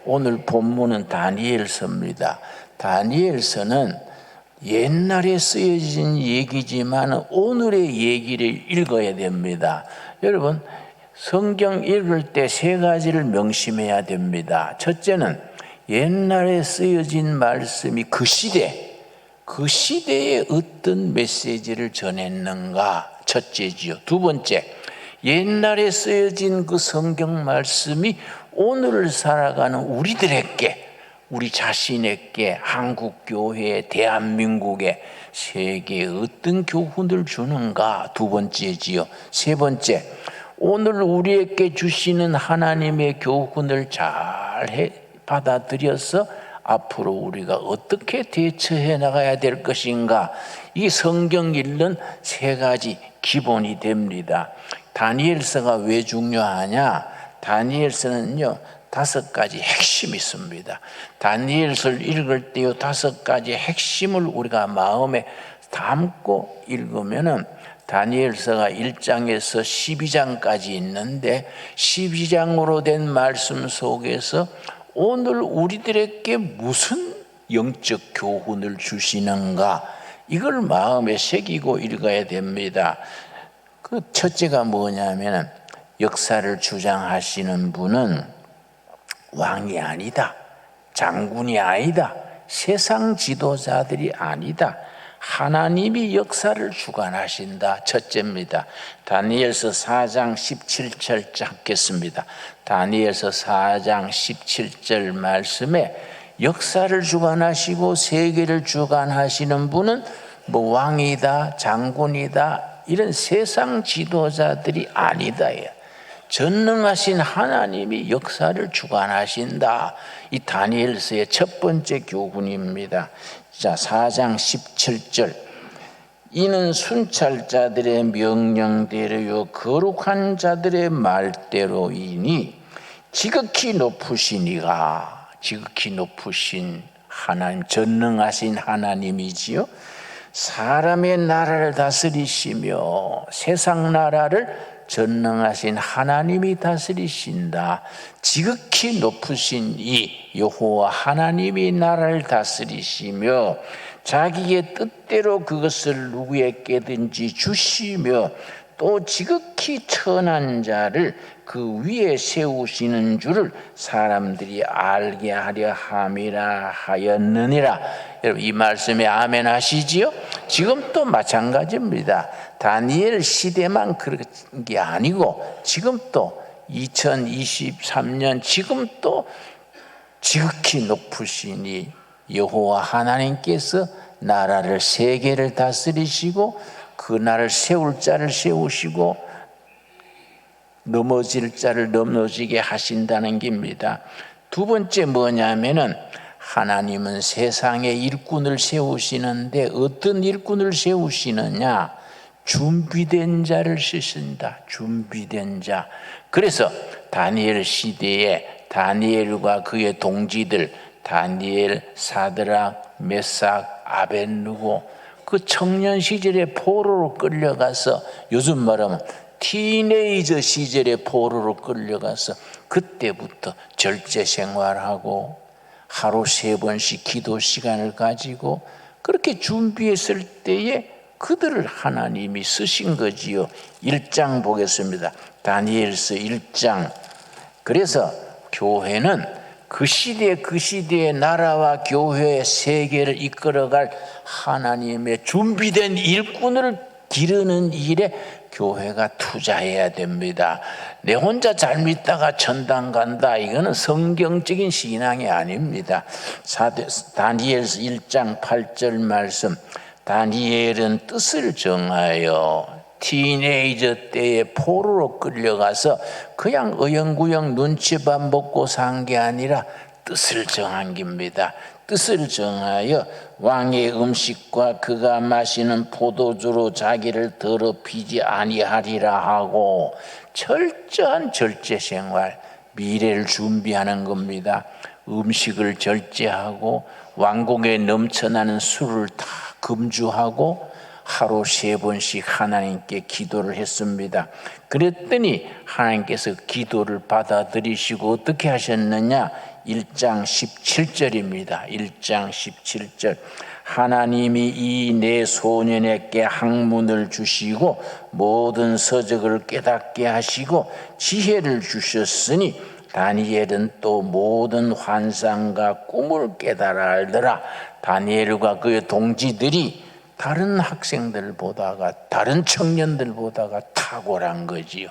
오늘 본문은 다니엘서입니다. 다니엘서는 옛날에 쓰여진 얘기지만 오늘의 얘기를 읽어야 됩니다. 여러분, 성경 읽을 때 세 가지를 명심해야 됩니다. 첫째는 옛날에 쓰여진 말씀이 그 시대에 어떤 메시지를 전했는가, 첫째지요. 두 번째, 옛날에 쓰여진 그 성경 말씀이 오늘을 살아가는 우리들에게, 우리 자신에게, 한국교회에, 대한민국에, 세계에 어떤 교훈을 주는가, 두 번째지요. 세 번째, 오늘 우리에게 주시는 하나님의 교훈을 잘 받아들여서 앞으로 우리가 어떻게 대처해 나가야 될 것인가, 이 성경 읽는 세 가지 기본이 됩니다. 다니엘서가 왜 중요하냐? 다니엘서는요 5가지 핵심이 있습니다. 다니엘서를 읽을 때요 5가지 핵심을 우리가 마음에 담고 읽으면은, 다니엘서가 1장에서 12장까지 있는데 12장으로 된 말씀 속에서 오늘 우리들에게 무슨 영적 교훈을 주시는가, 이걸 마음에 새기고 읽어야 됩니다. 그 첫째가 뭐냐면, 역사를 주장하시는 분은 왕이 아니다, 장군이 아니다, 세상 지도자들이 아니다, 하나님이 역사를 주관하신다. 첫째입니다. 다니엘서 4장 17절 잡겠습니다. 다니엘서 4장 17절 말씀에 역사를 주관하시고 세계를 주관하시는 분은 뭐 왕이다, 장군이다, 이런 세상 지도자들이 아니다. 전능하신 하나님이 역사를 주관하신다. 이 다니엘서의 첫 번째 교훈입니다. 자, 4장 17절. 이는 순찰자들의 명령대로요 거룩한 자들의 말대로이니 지극히 높으신 이가, 지극히 높으신 하나님, 전능하신 하나님이지요, 사람의 나라를 다스리시며 세상 나라를 전능하신 하나님이 다스리신다. 지극히 높으신 이 여호와 하나님이 나라를 다스리시며 자기의 뜻대로 그것을 누구에게든지 주시며 또 지극히 천한 자를 그 위에 세우시는 줄을 사람들이 알게 하려 함이라 하였느니라. 여러분 이 말씀에 아멘 하시지요? 지금 또 마찬가지입니다. 다니엘 시대만 그런 게 아니고 지금 또 2023년 지금 또 지극히 높으시니 여호와 하나님께서 나라를 세계를 다스리시고 그 나라를 세울 자를 세우시고 넘어질 자를 넘어지게 하신다는 겁니다. 두 번째 뭐냐면은 하나님은 세상에 일꾼을 세우시는데 어떤 일꾼을 세우시느냐? 준비된 자를 쓰신다. 준비된 자. 그래서 다니엘 시대에 다니엘과 그의 동지들 다니엘, 사드락, 메삭, 아벳느고 그 청년 시절에 포로로 끌려가서 요즘 말하면 티네이저 시절에 포로로 끌려가서 그때부터 절제 생활하고 하루 3번씩 기도 시간을 가지고 그렇게 준비했을 때에 그들을 하나님이 쓰신 거지요. 1장 보겠습니다. 다니엘서 1장. 그래서 교회는 그 시대의 나라와 교회의 세계를 이끌어갈 하나님의 준비된 일꾼을 기르는 일에 교회가 투자해야 됩니다. 내 혼자 잘 믿다가 천당 간다, 이거는 성경적인 신앙이 아닙니다. 다니엘서 1장 8절 말씀, 다니엘은 뜻을 정하여 티네이저 때에 포로로 끌려가서 그냥 어영구영 눈치밥 먹고 산 게 아니라 뜻을 정한 겁니다. 뜻을 정하여 왕의 음식과 그가 마시는 포도주로 자기를 더럽히지 아니하리라 하고 철저한 절제 생활, 미래를 준비하는 겁니다. 음식을 절제하고 왕궁에 넘쳐나는 술을 다 금주하고 하루 3번씩 하나님께 기도를 했습니다. 그랬더니 하나님께서 기도를 받아들이시고 어떻게 하셨느냐? 1장 17절입니다. 1장 17절. 하나님이 이 내 소년에게 학문을 주시고 모든 서적을 깨닫게 하시고 지혜를 주셨으니 다니엘은 또 모든 환상과 꿈을 깨달아 알더라. 다니엘과 그의 동지들이 다른 학생들보다가 다른 청년들보다가 탁월한 거지요.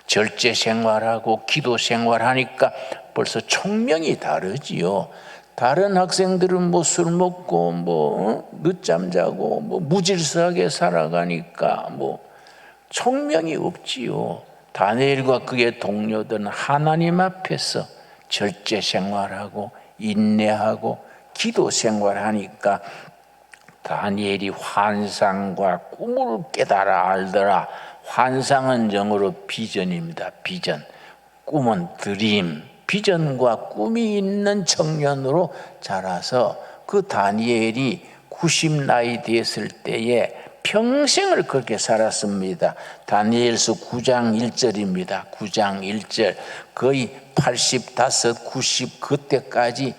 절제 생활하고 기도 생활하니까 벌써 총명이 다르지요. 다른 학생들은 뭐 술 먹고 늦잠 자고 무질서하게 살아가니까 총명이 없지요. 다니엘과 그의 동료들은 하나님 앞에서 절제 생활하고 인내하고 기도 생활하니까 다니엘이 환상과 꿈을 깨달아 알더라. 환상은 영어로 비전입니다. 비전. 꿈은 드림. 비전과 꿈이 있는 청년으로 자라서 그 다니엘이 90 나이 됐을 때에 평생을 그렇게 살았습니다. 다니엘서 9장 1절입니다. 9장 1절. 거의 85, 90 그때까지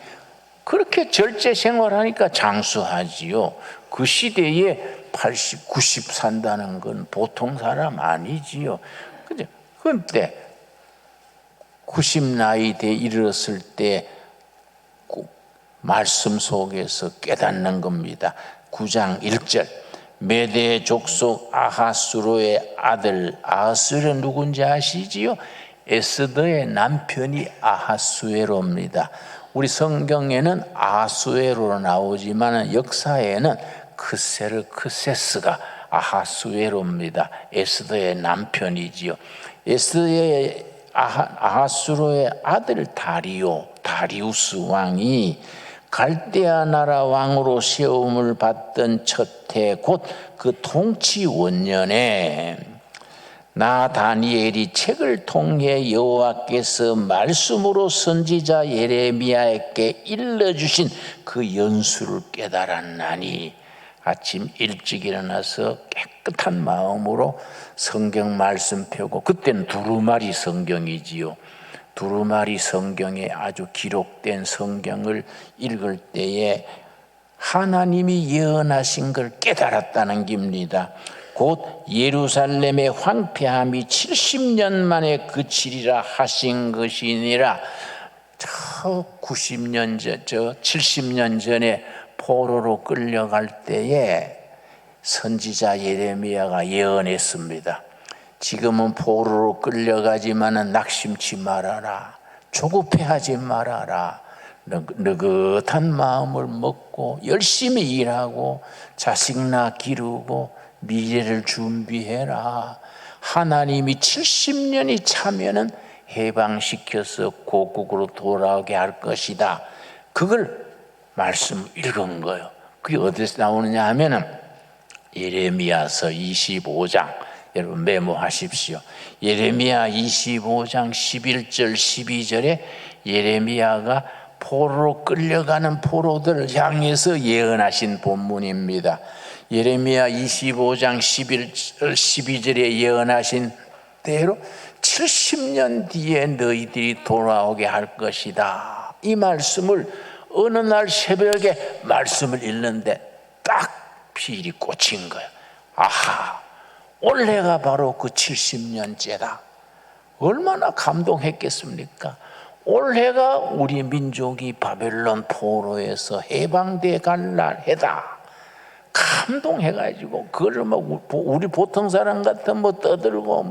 그렇게 절제 생활하니까 장수하지요. 그 시대에 80, 90 산다는 건 보통 사람 아니지요. 그런데 90 나이 돼 이르렀을 때 말씀 속에서 깨닫는 겁니다. 9장 1절. 메대 족속 아하수로의 아들, 아하수로 누군지 아시지요? 에스더의 남편이 아하수에로입니다. 우리 성경에는 아하수에로로 나오지만 역사에는 크세르크세스가 아하수에로입니다. 에스더의 남편이지요. 에스더의 아하수로의 아들 다리우스 왕이 갈대아 나라 왕으로 세움을 받던 첫 해 곧 그 통치 원년에 나 다니엘이 책을 통해 여호와께서 말씀으로 선지자 예레미야에게 일러주신 그 연수를 깨달았나니 아침 일찍 일어나서 깨끗한 마음으로 성경 말씀 펴고, 그때는 두루마리 성경이지요. 두루마리 성경에 아주 기록된 성경을 읽을 때에 하나님이 예언하신 걸 깨달았다는 겁니다. 곧 예루살렘의 황폐함이 70년 만에 그치리라 하신 것이니라. 저 90년 전, 저 70년 전에 포로로 끌려갈 때에 선지자 예레미야가 예언했습니다. 지금은 포로로 끌려가지만은 낙심치 말아라, 조급해하지 말아라, 느긋한 마음을 먹고 열심히 일하고 자식나 기르고 미래를 준비해라. 하나님이 70년이 차면은 해방시켜서 고국으로 돌아오게 할 것이다. 그걸 말씀 읽은 거예요. 그게 어디서 나오느냐 하면은 예레미야서 25장, 여러분 메모하십시오. 예레미야 25장 11절 12절에 예레미야가 포로로 끌려가는 포로들을 향해서 예언하신 본문입니다. 예레미야 25장 11절 12절에 예언하신 대로 70년 뒤에 너희들이 돌아오게 할 것이다. 이 말씀을 어느 날 새벽에 말씀을 읽는데 딱 필이 꽂힌 거예요. 아하, 올해가 바로 그 70년째다. 얼마나 감동했겠습니까? 올해가 우리 민족이 바벨론 포로에서 해방돼 갈 날 해다. 감동해가지고 그걸 뭐 우리 보통 사람 같은 뭐 떠들고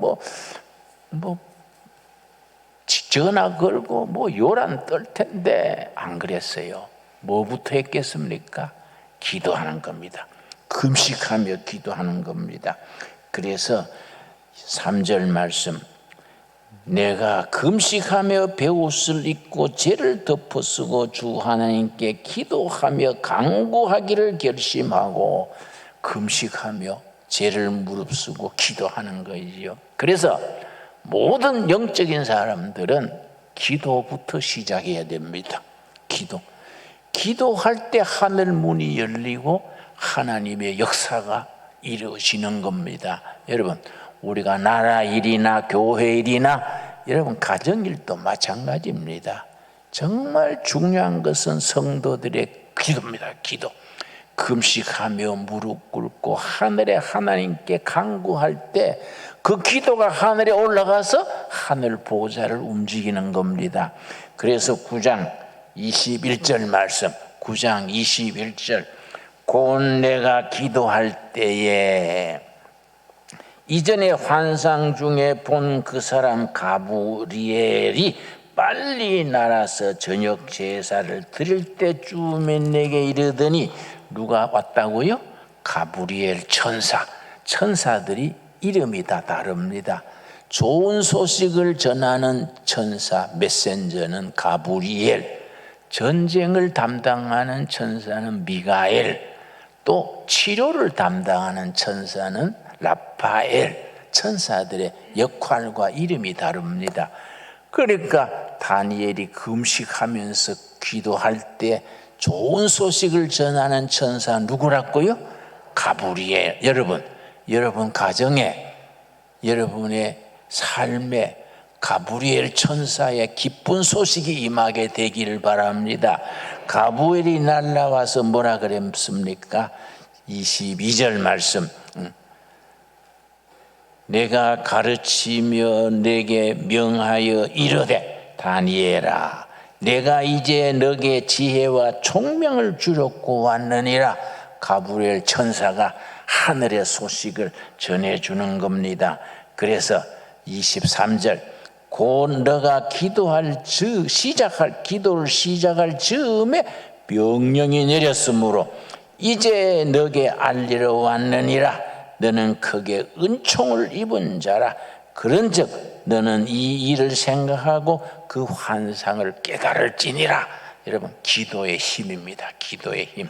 뭐 전화 걸고 뭐 요란 떨 텐데 안 그랬어요. 뭐부터 했겠습니까? 기도하는 겁니다. 금식하며 기도하는 겁니다. 그래서 3절 말씀, 내가 금식하며 베옷을 입고 죄를 덮어쓰고 주 하나님께 기도하며 간구하기를 결심하고 금식하며 죄를 무릅쓰고 기도하는 거지요. 그래서 모든 영적인 사람들은 기도부터 시작해야 됩니다. 기도할 때 하늘 문이 열리고 하나님의 역사가 이루어지는 겁니다. 여러분, 우리가 나라 일이나 교회 일이나 여러분 가정일도 마찬가지입니다. 정말 중요한 것은 성도들의 기도입니다. 기도. 금식하며 무릎 꿇고 하늘에 하나님께 간구할 때 그 기도가 하늘에 올라가서 하늘 보좌를 움직이는 겁니다. 그래서 9장 21절 말씀, 9장 21절, 곧 내가 기도할 때에 이전에 환상 중에 본 그 사람 가브리엘이 빨리 날아서 저녁 제사를 드릴 때쯤에 내게 이르더니, 누가 왔다고요? 가브리엘 천사. 천사들이 이름이 다 다릅니다. 좋은 소식을 전하는 천사 메센저는 가브리엘, 전쟁을 담당하는 천사는 미가엘, 또 치료를 담당하는 천사는 라파엘. 천사들의 역할과 이름이 다릅니다. 그러니까 다니엘이 금식하면서 기도할 때 좋은 소식을 전하는 천사 누구라고요? 가브리엘. 여러분 가정에, 여러분의 삶에 가브리엘 천사의 기쁜 소식이 임하게 되기를 바랍니다. 가브리엘이 날라와서 뭐라 그랬습니까? 22절 말씀, 내가 가르치며 내게 명하여 이르되, 다니엘아, 내가 이제 너게 지혜와 총명을 주려고 왔느니라. 가브리엘 천사가 하늘의 소식을 전해주는 겁니다. 그래서 23절, 곧 너가 기도를 시작할 즈음에 명령이 내렸으므로 이제 너게 알리러 왔느니라. 너는 크게 은총을 입은 자라. 그런즉 너는 이 일을 생각하고 그 환상을 깨달을지니라. 여러분, 기도의 힘입니다. 기도의 힘.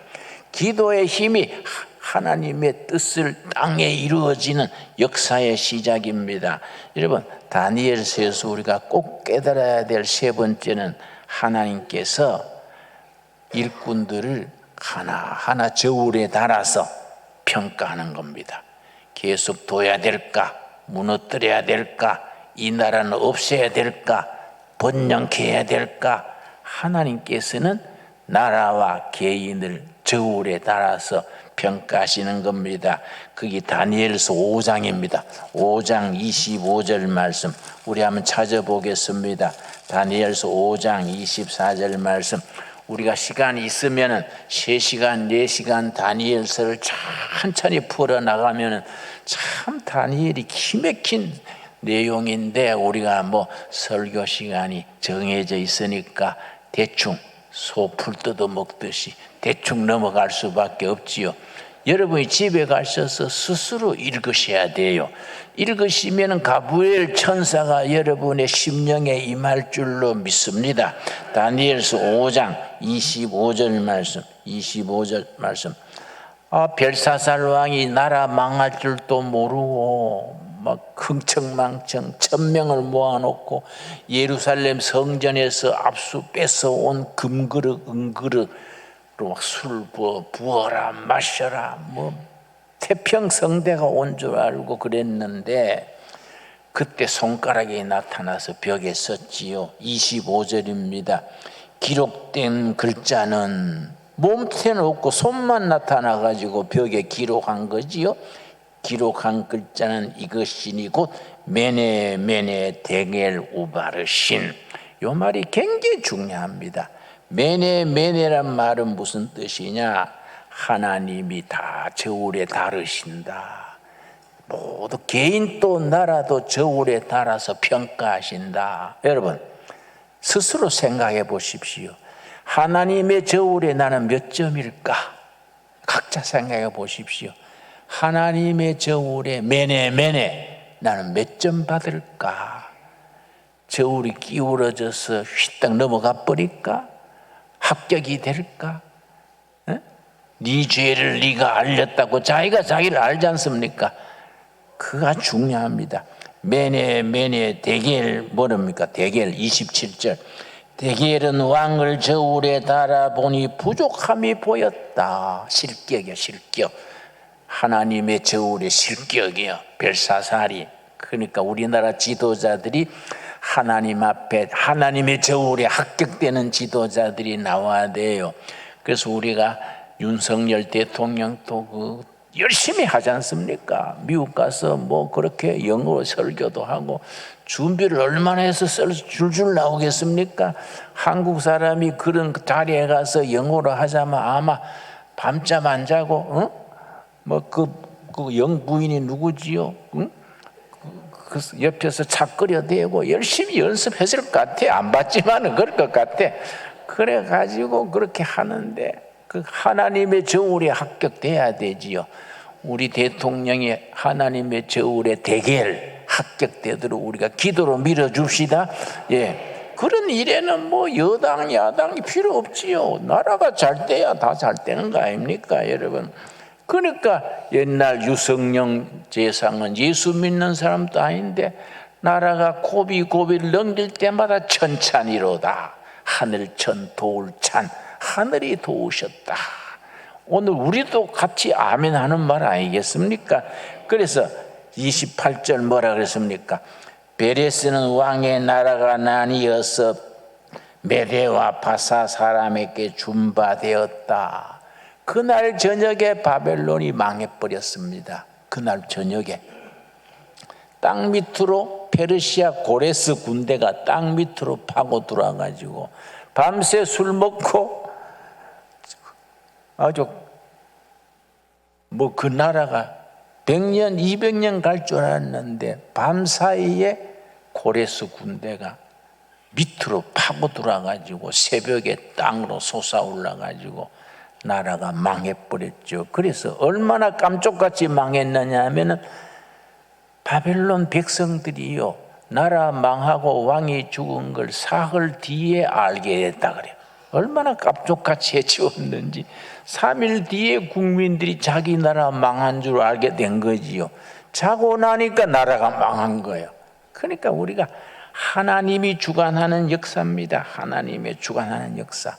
기도의 힘이 하나님의 뜻을 땅에 이루어지는 역사의 시작입니다. 여러분, 다니엘서에서 우리가 꼭 깨달아야 될 세 번째는 하나님께서 일꾼들을 하나하나 저울에 달아서 평가하는 겁니다. 계속 둬야 될까? 무너뜨려야 될까? 이 나라는 없애야 될까? 번영케 해야 될까? 하나님께서는 나라와 개인을 저울에 달아서 평가하시는 겁니다. 그게 다니엘서 5장입니다. 5장 25절 말씀 우리 한번 찾아보겠습니다. 다니엘서 5장 24절 말씀. 우리가 시간이 있으면은 3시간, 4시간 다니엘서를 천천히 풀어나가면은 참 다니엘이 기맥힌 내용인데, 우리가 뭐 설교 시간이 정해져 있으니까 대충 소풀 뜯어 먹듯이 대충 넘어갈 수밖에 없지요. 여러분이 집에 가셔서 스스로 읽으셔야 돼요. 읽으시면 가브리엘 천사가 여러분의 심령에 임할 줄로 믿습니다. 다니엘서 5장 25절 말씀, 25절 말씀. 벨사살 왕이 나라 망할 줄도 모르고 막 흥청망청 1000명을 모아놓고 예루살렘 성전에서 압수 뺏어온 금그릇 은그릇 술 부어라 마셔라 뭐 태평성대가 온 줄 알고 그랬는데, 그때 손가락이 나타나서 벽에 썼지요. 25절입니다. 기록된 글자는 몸태는 없고 손만 나타나 가지고 벽에 기록한 거지요. 기록한 글자는 이것이니 곧 메네 메네 데겔 우바르신. 요 말이 굉장히 중요합니다. 메네 메네란 말은 무슨 뜻이냐? 하나님이 다 저울에 달으신다. 모두 개인도 나라도 저울에 달아서 평가하신다. 여러분, 스스로 생각해 보십시오. 하나님의 저울에 나는 몇 점일까? 각자 생각해 보십시오. 하나님의 저울에 메네 나는 몇 점 받을까? 저울이 기울어져서 휘딱 넘어가 버릴까? 합격이 될까? 네 죄를 네가 알렸다고 자기가 자기를 알지 않습니까? 그가 중요합니다. 메네 데겔 뭐랍니까? 데겔 27절. 데겔은 왕을 저울에 달아보니 부족함이 보였다. 실격이야, 실격. 하나님의 저울의 실격이요. 벨사살이. 그러니까 우리나라 지도자들이 하나님 앞에 하나님의 저울에 합격되는 지도자들이 나와야 돼요. 그래서 우리가 윤석열 대통령도 열심히 하지 않습니까? 미국 가서 뭐 그렇게 영어로 설교도 하고 준비를 얼마나 해서 줄줄 나오겠습니까? 한국 사람이 그런 자리에 가서 영어로 하자면 아마 밤잠 안 자고, 뭐 그 영부인이 누구지요? 그 옆에서 착거려대고 열심히 연습했을 것 같아. 안 받지만은 그럴 것 같아. 그래 가지고 그렇게 하는데 그 하나님의 저울에 합격돼야 되지요. 우리 대통령이 하나님의 저울에 데겔 합격되도록 우리가 기도로 밀어줍시다. 예, 그런 일에는 뭐 여당 야당이 필요 없지요. 나라가 잘 돼야 다 잘 되는 거 아닙니까, 여러분? 그러니까 옛날 유성령 제상은 예수 믿는 사람도 아닌데 나라가 고비고비를 넘길 때마다 천찬이로다. 하늘천 도울찬. 하늘이 도우셨다. 오늘 우리도 같이 아멘 하는 말 아니겠습니까? 그래서 28절 뭐라 그랬습니까? 베레스는 왕의 나라가 나뉘어서 메대와 바사 사람에게 준바되었다. 그날 저녁에 바벨론이 망해버렸습니다. 그날 저녁에 땅 밑으로 페르시아 고레스 군대가 땅 밑으로 파고 들어와가지고 밤새 술 먹고 아주 뭐 그 나라가 100년 200년 갈 줄 알았는데 밤사이에 고레스 군대가 밑으로 파고 들어와가지고 새벽에 땅으로 솟아올라가지고 나라가 망해버렸죠. 그래서 얼마나 깜짝같이 망했느냐 하면은 바벨론 백성들이요, 나라 망하고 왕이 죽은 걸 사흘 뒤에 알게 됐다 그래요. 얼마나 깝족같이 해치웠는지 3일 뒤에 국민들이 자기 나라 망한 줄 알게 된 거지요. 자고 나니까 나라가 망한 거예요. 그러니까 우리가 하나님이 주관하는 역사입니다. 하나님의 주관하는 역사.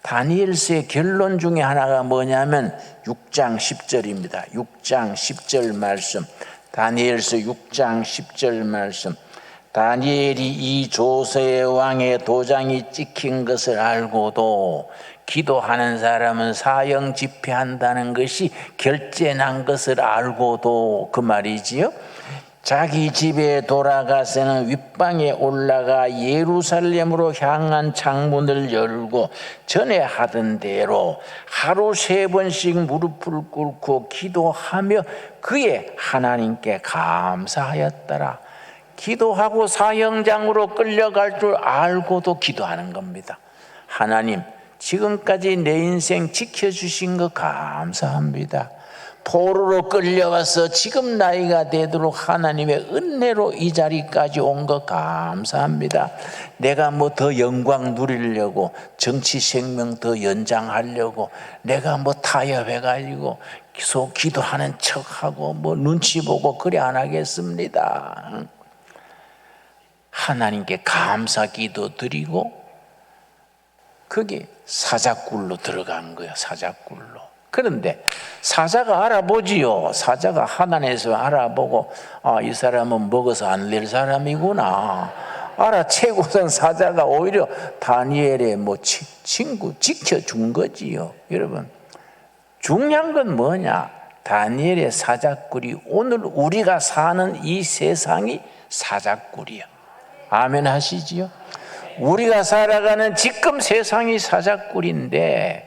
다니엘서의 결론 중에 하나가 뭐냐면 6장 10절입니다. 6장 10절 말씀. 다니엘서 6장 10절 말씀. 다니엘이 이 조세의 왕의 도장이 찍힌 것을 알고도 기도하는 사람은 사형 집행한다는 것이 결재난 것을 알고도, 그 말이지요. 자기 집에 돌아가서는 윗방에 올라가 예루살렘으로 향한 창문을 열고 전에 하던 대로 하루 3번씩 무릎을 꿇고 기도하며 그의 하나님께 감사하였더라. 기도하고 사형장으로 끌려갈 줄 알고도 기도하는 겁니다. 하나님, 지금까지 내 인생 지켜주신 거 감사합니다. 포로로 끌려와서 지금 나이가 되도록 하나님의 은혜로 이 자리까지 온 거 감사합니다. 내가 뭐 더 영광 누리려고, 정치 생명 더 연장하려고 내가 뭐 타협해가지고 계속 기도하는 척하고 뭐 눈치 보고 그래 안 하겠습니다. 하나님께 감사 기도 드리고 그게 사자굴로 들어간 거예요. 사자굴로. 그런데 사자가 알아보지요. 사자가 하나님에서 알아보고, 아, 이 사람은 먹어서 안 될 사람이구나 알아채고선 사자가 오히려 다니엘의 뭐 친구 지켜준 거지요. 여러분, 중요한 건 뭐냐? 다니엘의 사자굴이 오늘 우리가 사는 이 세상이 사자굴이야. 아멘 하시지요? 우리가 살아가는 지금 세상이 사자굴인데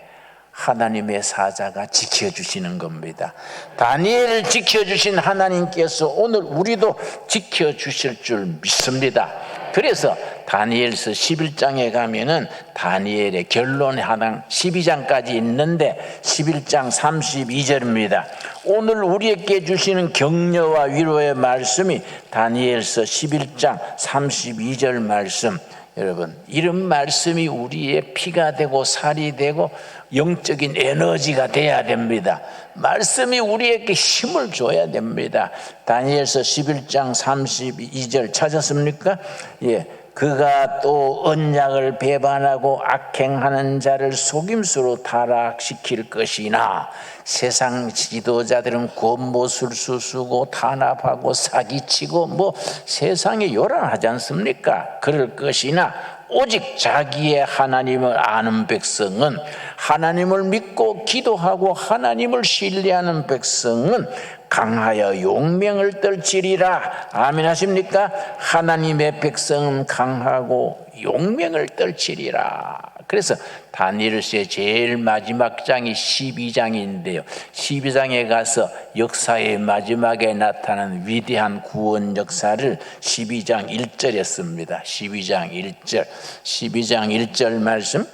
하나님의 사자가 지켜주시는 겁니다. 다니엘을 지켜주신 하나님께서 오늘 우리도 지켜주실 줄 믿습니다. 그래서 다니엘서 11장에 가면은 다니엘의 결론의 하나 12장까지 있는데 11장 32절입니다. 오늘 우리에게 주시는 격려와 위로의 말씀이 다니엘서 11장 32절 말씀. 여러분, 이런 말씀이 우리의 피가 되고 살이 되고 영적인 에너지가 돼야 됩니다. 말씀이 우리에게 힘을 줘야 됩니다. 다니엘서 11장 32절 찾았습니까? 예. 그가 또 언약을 배반하고 악행하는 자를 속임수로 타락시킬 것이나 세상 지도자들은 겉모술수 쓰고 탄압하고 사기치고 뭐 세상에 요란하지 않습니까? 그럴 것이나 오직 자기의 하나님을 아는 백성은, 하나님을 믿고 기도하고 하나님을 신뢰하는 백성은 강하여 용명을 떨치리라. 아멘 하십니까? 하나님의 백성은 강하고 용명을 떨치리라. 그래서 다니엘서의 제일 마지막 장이 12장인데요 12장에 가서 역사의 마지막에 나타난 위대한 구원 역사를 12장 1절에 씁니다. 12장 1절 12장 1절 말씀.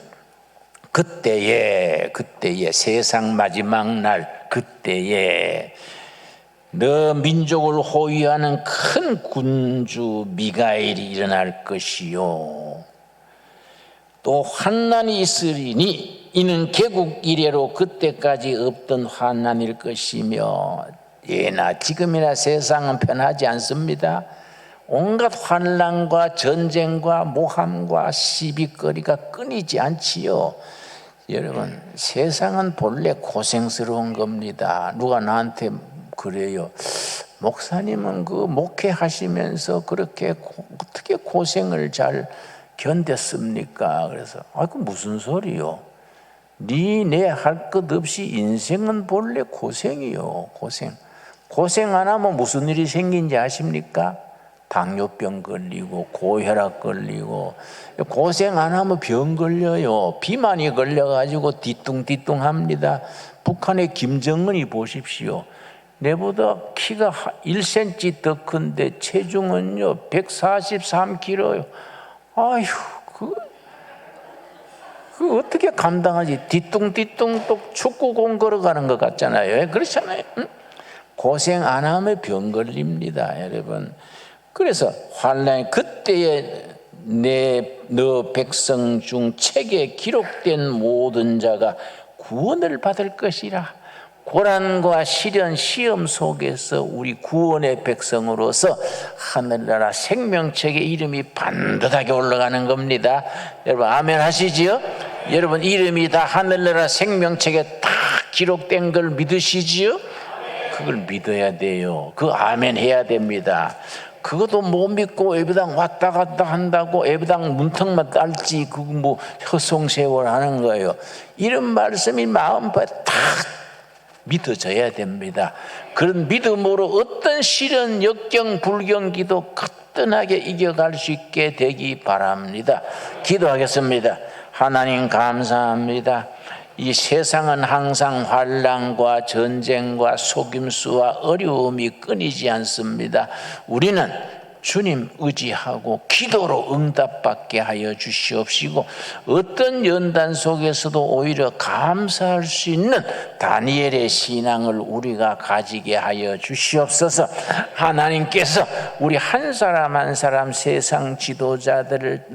그때에 세상 마지막 날, 그때에 너 민족을 호위하는 큰 군주 미가엘이 일어날 것이요 또 환난이 있으리니 이는 개국 이래로 그때까지 없던 환난일 것이며, 예나 지금이나 세상은 편하지 않습니다. 온갖 환난과 전쟁과 모함과 시비거리가 끊이지 않지요. 여러분, 세상은 본래 고생스러운 겁니다. 누가 나한테 그래요. 목사님은 그 목회하시면서 그렇게 어떻게 고생을 잘 견뎠습니까? 그래서 그 무슨 소리요? 네 할 것 없이 인생은 본래 고생이요. 고생 안 하면 무슨 일이 생긴지 아십니까? 당뇨병 걸리고 고혈압 걸리고, 고생 안 하면 병 걸려요. 비만이 걸려가지고 뒤뚱뒤뚱합니다. 북한의 김정은이 보십시오. 내보다 키가 1cm 더 큰데 체중은요 143kg요. 아휴, 그 어떻게 감당하지? 뒤뚱뒤뚱 또 축구공 걸어가는 것 같잖아요. 그렇잖아요. 응? 고생 안 하면 병 걸립니다, 여러분. 그래서 환란이 그때에 너 백성 중 책에 기록된 모든 자가 구원을 받을 것이라. 고난과 시련 시험 속에서 우리 구원의 백성으로서 하늘나라 생명책의 이름이 반듯하게 올라가는 겁니다. 여러분 아멘 하시지요? 여러분 이름이 다 하늘나라 생명책에 다 기록된 걸 믿으시지요? 그걸 믿어야 돼요. 그 아멘 해야 됩니다. 그것도 못 믿고 예배당 왔다 갔다 한다고 예배당 문턱만 딸지 그거 뭐 허송세월 하는 거예요. 이런 말씀이 마음에 딱 믿어져야 됩니다. 그런 믿음으로 어떤 시련, 역경, 불경기도 거뜬하게 이겨갈 수 있게 되기 바랍니다. 기도하겠습니다. 하나님 감사합니다. 이 세상은 항상 환난과 전쟁과 속임수와 어려움이 끊이지 않습니다. 우리는 주님 의지하고 기도로 응답받게 하여 주시옵시고 어떤 연단 속에서도 오히려 감사할 수 있는 다니엘의 신앙을 우리가 가지게 하여 주시옵소서. 하나님께서 우리 한 사람 한 사람 세상 지도자들을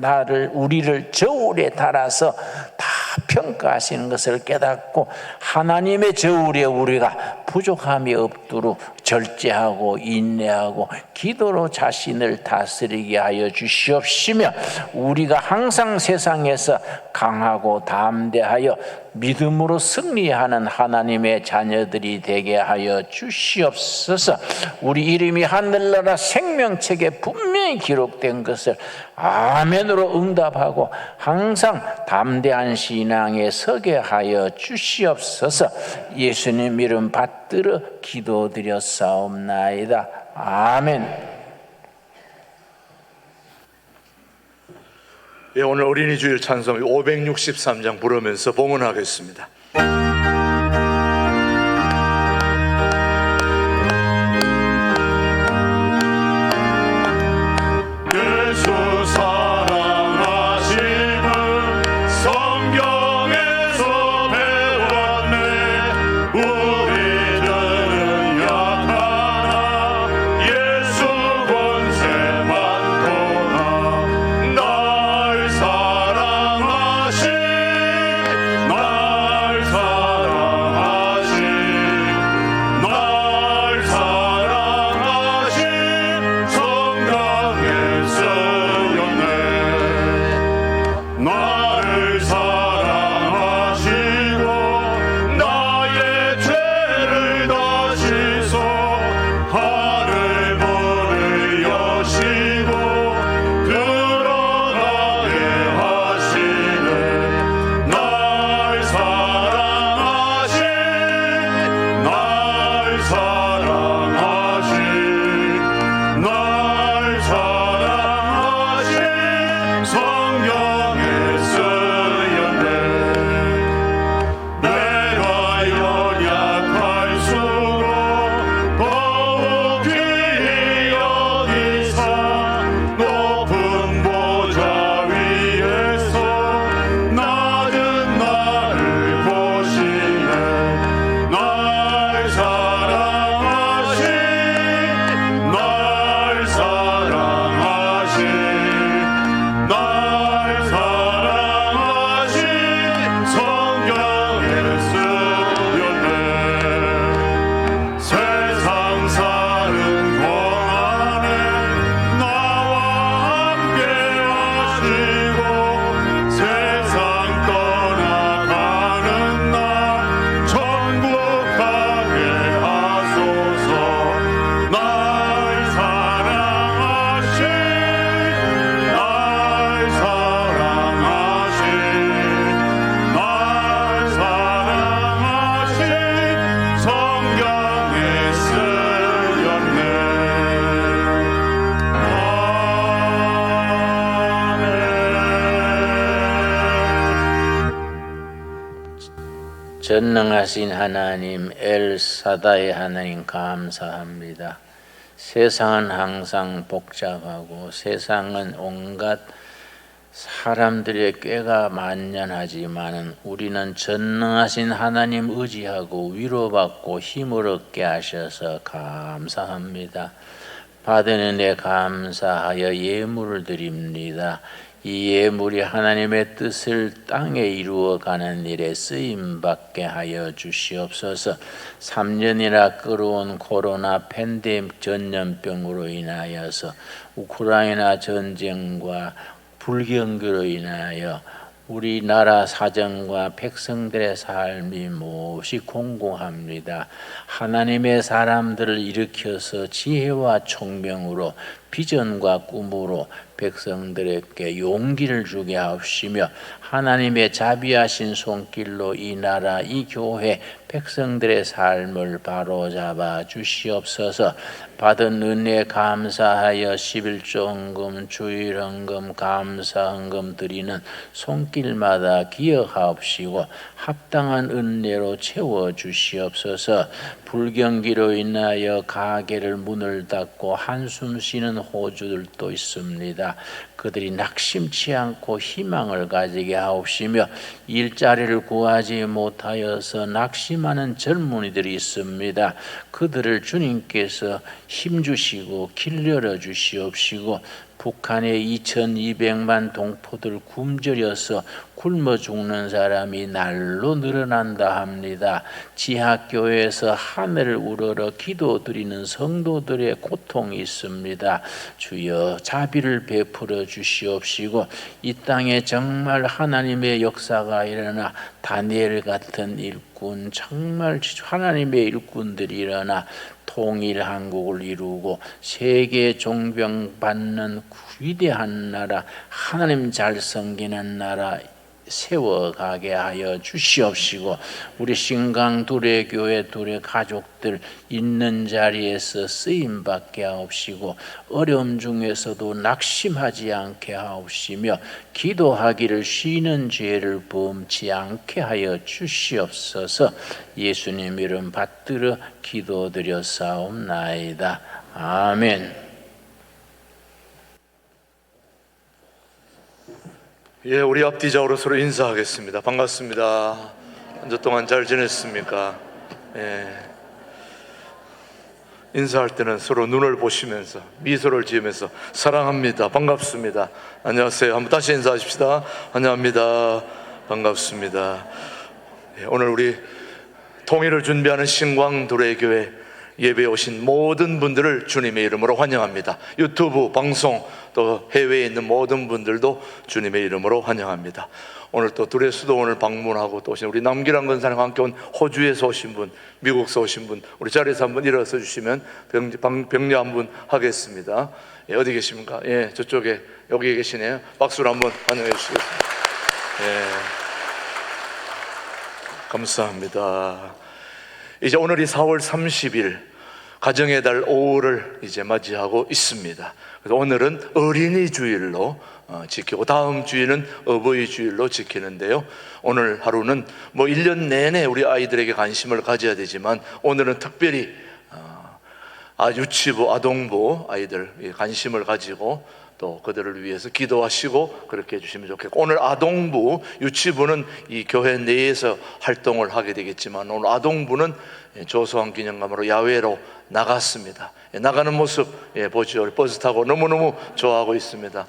우리를 저울에 달아서 다 평가하시는 것을 깨닫고 하나님의 저울에 우리가 부족함이 없도록 절제하고 인내하고 기도로 자신을 다스리게 하여 주시옵시며 우리가 항상 세상에서 강하고 담대하여 믿음으로 승리하는 하나님의 자녀들이 되게 하여 주시옵소서. 우리 이름이 하늘나라 생명책에 분명히 기록된 것을 아멘으로 응답하고 항상 담대한 신앙에 서게 하여 주시옵소서. 예수님 이름 받들어 기도드렸사옵나이다. 아멘. 예, 오늘 어린이 주일 찬송 563장 부르면서 봉헌하겠습니다. 예수 사랑하심을 성경에서 배웠네. 우리들은 약하나 예수 권세 많도다. 날 사랑하신 성령의 쓰였네. 나를 사랑하시고 나의 죄를 다시소 하늘 문을 여시고 들어가게 하시네. 날 사랑하신 성령의 쓰였네. 내가 연약할수록 더욱 귀히 여기사 높은 보좌 위에서 낮은 나를 보시네. 날 사랑하신 성령의 쓰였네. 세상 사는 동안에 나와 함께 하시고 세상 떠나가는 날 천국 가게 하소서. 날 사랑하신 성경에 쓰였네. 전능하신 하나님 엘사다의 하나님 감사합니다. 세상은 항상 복잡하고 세상은 온갖 사람들의 꾀가 만연하지만 우리는 전능하신 하나님 의지하고 위로받고 힘을 얻게 하셔서 감사합니다. 받은 은혜 감사하여 예물을 드립니다. 이 예물이 하나님의 뜻을 땅에 이루어가는 일에 쓰임받게 하여 주시옵소서. 3년이나 끌어온 코로나 팬데믹 전염병으로 인하여서 우크라이나 전쟁과 불경기로 인하여 우리나라 사정과 백성들의 삶이 몹시 공공합니다. 하나님의 사람들을 일으켜서 지혜와 총명으로 비전과 꿈으로 백성들에게 용기를 주게 하시며 하나님의 자비하신 손길로 이 나라 이 교회 백성들의 삶을 바로잡아 주시옵소서. 받은 은혜 감사하여 11조 헌금 주일 헌금 감사 헌금 드리는 손길마다 기억하옵시고 합당한 은혜로 채워 주시옵소서. 불경기로 인하여 가게를 문을 닫고 한숨 쉬는 호주들도 있습니다. 그들이 낙심치 않고 희망을 가지게 하옵시며 일자리를 구하지 못하여서 낙심하는 젊은이들이 있습니다. 그들을 주님께서 힘주시고 길 열어주시옵시고 북한의 2200만 동포들 굶주려서 굶어 죽는 사람이 날로 늘어난다 합니다. 지하교회에서 하늘을 우러러 기도드리는 성도들의 고통이 있습니다. 주여 자비를 베풀어 주시옵시고 이 땅에 정말 하나님의 역사가 일어나 다니엘 같은 일꾼, 정말 하나님의 일꾼들이 일어나 통일 한국을 이루고 세계 존경받는 위대한 나라, 하나님 잘 섬기는 나라 세워가게 하여 주시옵시고 우리 신강 둘의 교회 둘의 가족들 있는 자리에서 쓰임받게 하옵시고 어려움 중에서도 낙심하지 않게 하옵시며 기도하기를 쉬는 죄를 범치 않게 하여 주시옵소서. 예수님 이름 받들어 기도드렸사옵나이다. 아멘. 예, 우리 앞뒤좌우로 서로 인사하겠습니다. 반갑습니다. 한 주 동안 잘 지냈습니까? 예. 인사할 때는 서로 눈을 보시면서 미소를 지으면서 사랑합니다. 반갑습니다. 안녕하세요. 한번 다시 인사하십시다. 환영합니다. 반갑습니다. 예, 오늘 우리 통일을 준비하는 신광도래교회 예배에 오신 모든 분들을 주님의 이름으로 환영합니다. 유튜브 방송 또 해외에 있는 모든 분들도 주님의 이름으로 환영합니다. 오늘 또 둘의 수도원을 방문하고 또 오신 우리 남기란 권사님과 함께 온 호주에서 오신 분, 미국에서 오신 분, 우리 자리에서 한번 일어서 주시면 격려 한번 하겠습니다. 예, 어디 계십니까? 예, 저쪽에 여기 계시네요. 박수로 한번 환영해 주시겠습니다. 예, 감사합니다. 이제 오늘이 4월 30일 가정의 달 5월을 이제 맞이하고 있습니다. 그래서 오늘은 어린이 주일로 지키고 다음 주일은 어버이 주일로 지키는데요. 오늘 하루는 뭐 1년 내내 우리 아이들에게 관심을 가져야 되지만 오늘은 특별히 유치부, 아동부 아이들 관심을 가지고 또 그들을 위해서 기도하시고 그렇게 해주시면 좋겠고, 오늘 아동부, 유치부는 이 교회 내에서 활동을 하게 되겠지만 오늘 아동부는 조소한 기념감으로 야외로 나갔습니다. 나가는 모습 보죠. 버스 타고 너무너무 좋아하고 있습니다.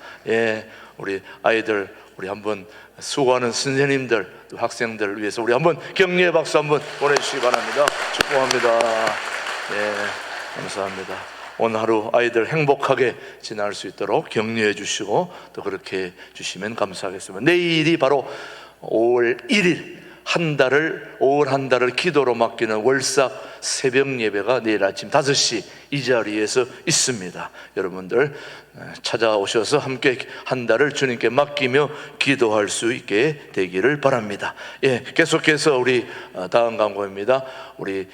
우리 아이들, 우리 한번 수고하는 선생님들, 학생들을 위해서 우리 한번 격려의 박수 한번 보내주시기 바랍니다. 축복합니다. 감사합니다. 오늘 하루 아이들 행복하게 지날 수 있도록 격려해 주시고 또 그렇게 해주시면 감사하겠습니다. 내일이 바로 5월 1일5월 한 달을 기도로 맡기는 월삭 새벽 예배가 내일 아침 5시 이 자리에서 있습니다. 여러분들 찾아오셔서 함께 한 달을 주님께 맡기며 기도할 수 있게 되기를 바랍니다. 계속해서 우리 다음 광고입니다. 우리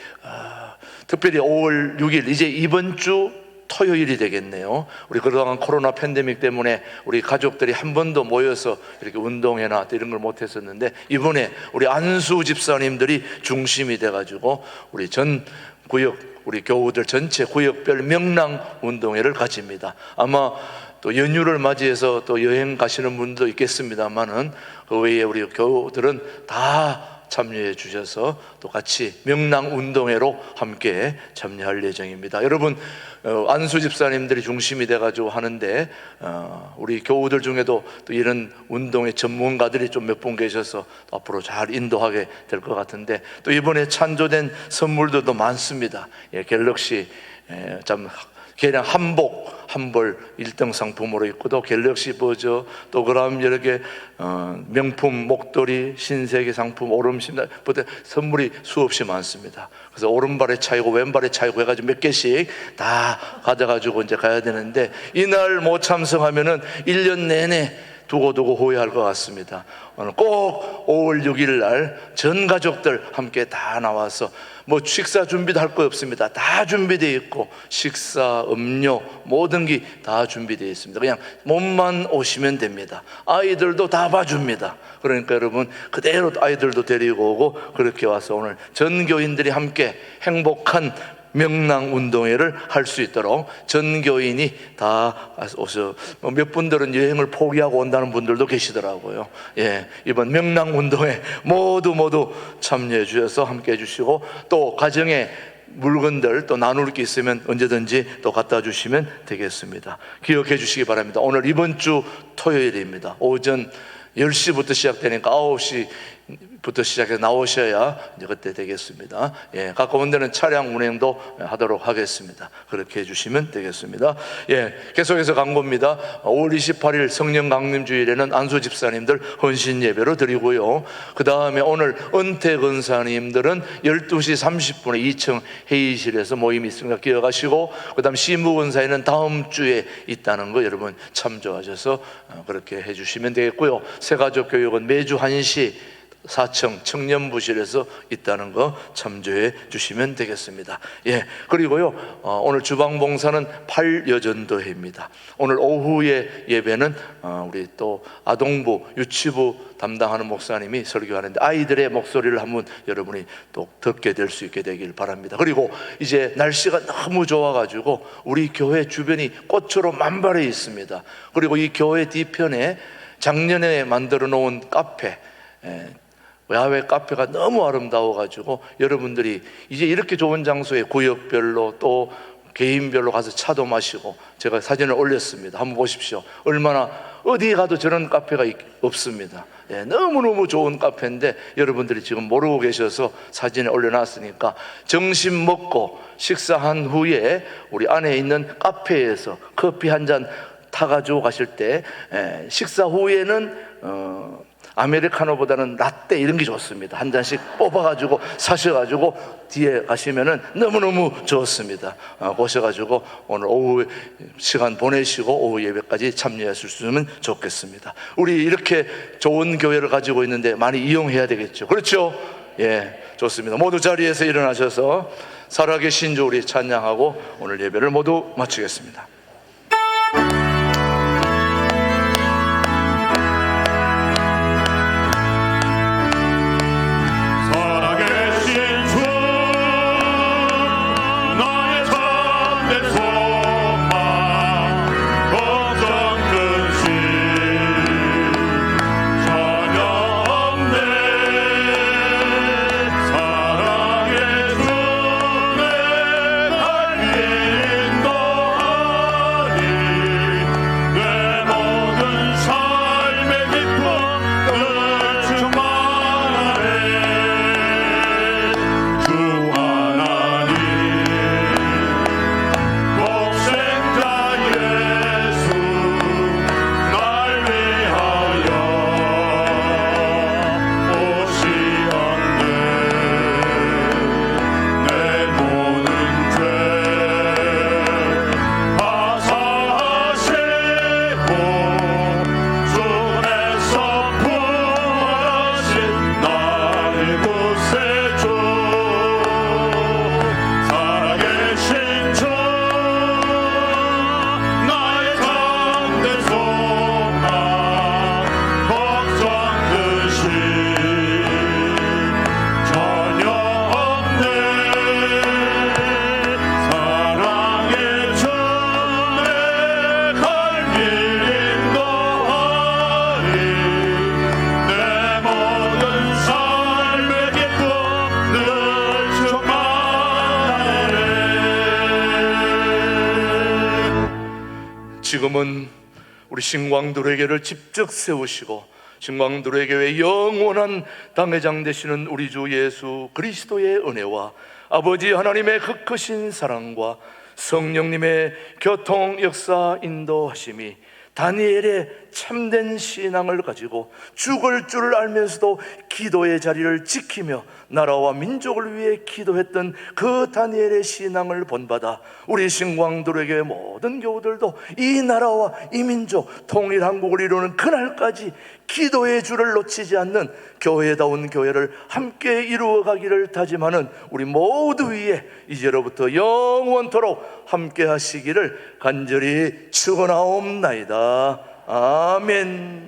특별히 5월 6일 이제 이번 주 토요일이 되겠네요. 우리 그동안 코로나 팬데믹 때문에 우리 가족들이 한 번도 모여서 이렇게 운동회나 이런 걸 못 했었는데 이번에 우리 안수 집사님들이 중심이 돼가지고 우리 전 구역, 우리 교우들 전체 구역별 명랑 운동회를 가집니다. 아마 또 연휴를 맞이해서 또 여행 가시는 분도 있겠습니다만은 그 외에 우리 교우들은 다 참여해 주셔서 또 같이 명랑운동회로 함께 참여할 예정입니다. 여러분, 안수 집사님들이 중심이 돼가지고 하는데 우리 교우들 중에도 또 이런 운동의 전문가들이 좀 몇 분 계셔서 앞으로 잘 인도하게 될 것 같은데, 또 이번에 찬조된 선물들도 많습니다. 갤럭시 참 개량 한복 한 벌 1등 상품으로 있고, 또 갤럭시 버저, 또 그다음 여러 개 명품 목도리, 신세계 상품, 오름심부터 선물이 수없이 많습니다. 그래서 오른발에 차이고 왼발에 차이고 해가지고 몇 개씩 다 가져가지고 이제 가야 되는데, 이날 못 참석하면은 1년 내내 두고두고 후회할 것 같습니다. 오늘 꼭 5월 6일 날 전 가족들 함께 다 나와서 뭐 식사 준비도 할 거 없습니다. 다 준비되어 있고, 식사, 음료 모든 게 다 준비되어 있습니다. 그냥 몸만 오시면 됩니다. 아이들도 다 봐줍니다. 그러니까 여러분 그대로 아이들도 데리고 오고, 그렇게 와서 오늘 전 교인들이 함께 행복한 명랑운동회를 할 수 있도록 전 교인이 다 오셔. 몇 분들은 여행을 포기하고 온다는 분들도 계시더라고요. 이번 명랑운동회 모두 참여해 주셔서 함께 해주시고, 또 가정에 물건들 또 나눌 게 있으면 언제든지 또 갖다 주시면 되겠습니다. 기억해 주시기 바랍니다. 오늘 이번 주 토요일입니다. 오전 10시부터 시작되니까 9시부터 시작해서 나오셔야 이제 그때 되겠습니다. 가까운 데는 차량 운행도 하도록 하겠습니다. 그렇게 해주시면 되겠습니다. 계속해서 광고입니다. 5월 28일 성령 강림주일에는 안수 집사님들 헌신 예배로 드리고요. 그 다음에 오늘 은퇴 권사님들은 12시 30분에 2층 회의실에서 모임이 있으니까 기억하시고, 그 다음 시무 권사에는 다음 주에 있다는 거 여러분 참조하셔서 그렇게 해주시면 되겠고요. 새가족교육은 매주 1시 4층 청년부실에서 있다는 거 참조해 주시면 되겠습니다. 그리고요, 오늘 주방봉사는 8여전도회입니다. 오늘 오후에 예배는 우리 또 아동부, 유치부 담당하는 목사님이 설교하는데, 아이들의 목소리를 한번 여러분이 또 듣게 될 수 있게 되길 바랍니다. 그리고 이제 날씨가 너무 좋아가지고 우리 교회 주변이 꽃으로 만발해 있습니다. 그리고 이 교회 뒤편에 작년에 만들어 놓은 카페, 야외 카페가 너무 아름다워가지고 여러분들이 이제 이렇게 좋은 장소에 구역별로 또 개인별로 가서 차도 마시고, 제가 사진을 올렸습니다. 한번 보십시오. 얼마나 어디 가도 저런 카페가 없습니다. 너무너무 좋은 카페인데 여러분들이 지금 모르고 계셔서 사진에 올려놨으니까, 점심 먹고 식사한 후에 우리 안에 있는 카페에서 커피 한 잔 타가지고 가실 때, 식사 후에는 아메리카노보다는 라떼 이런 게 좋습니다. 한 잔씩 뽑아가지고 사셔가지고 뒤에 가시면은 너무너무 좋습니다. 오셔가지고 오늘 오후 시간 보내시고 오후 예배까지 참여하실 수 있으면 좋겠습니다. 우리 이렇게 좋은 교회를 가지고 있는데 많이 이용해야 되겠죠. 그렇죠? 좋습니다. 모두 자리에서 일어나셔서 살아계신 주 우리 찬양하고 오늘 예배를 모두 마치겠습니다. 지금은 우리 신광두레교를 직접 세우시고 신광두레교의 영원한 당회장 되시는 우리 주 예수 그리스도의 은혜와 아버지 하나님의 그 크신 사랑과 성령님의 교통 역사 인도하심이 다니엘의 참된 신앙을 가지고 죽을 줄 알면서도 기도의 자리를 지키며 나라와 민족을 위해 기도했던 그 다니엘의 신앙을 본받아 우리 신광두레교의 모든 교우들도 이 나라와 이 민족 통일 한국을 이루는 그날까지 기도의 줄을 놓치지 않는 교회다운 교회를 함께 이루어가기를 다짐하는 우리 모두 위에 이제로부터 영원토록 함께 하시기를 간절히 축원하옵나이다. 아멘.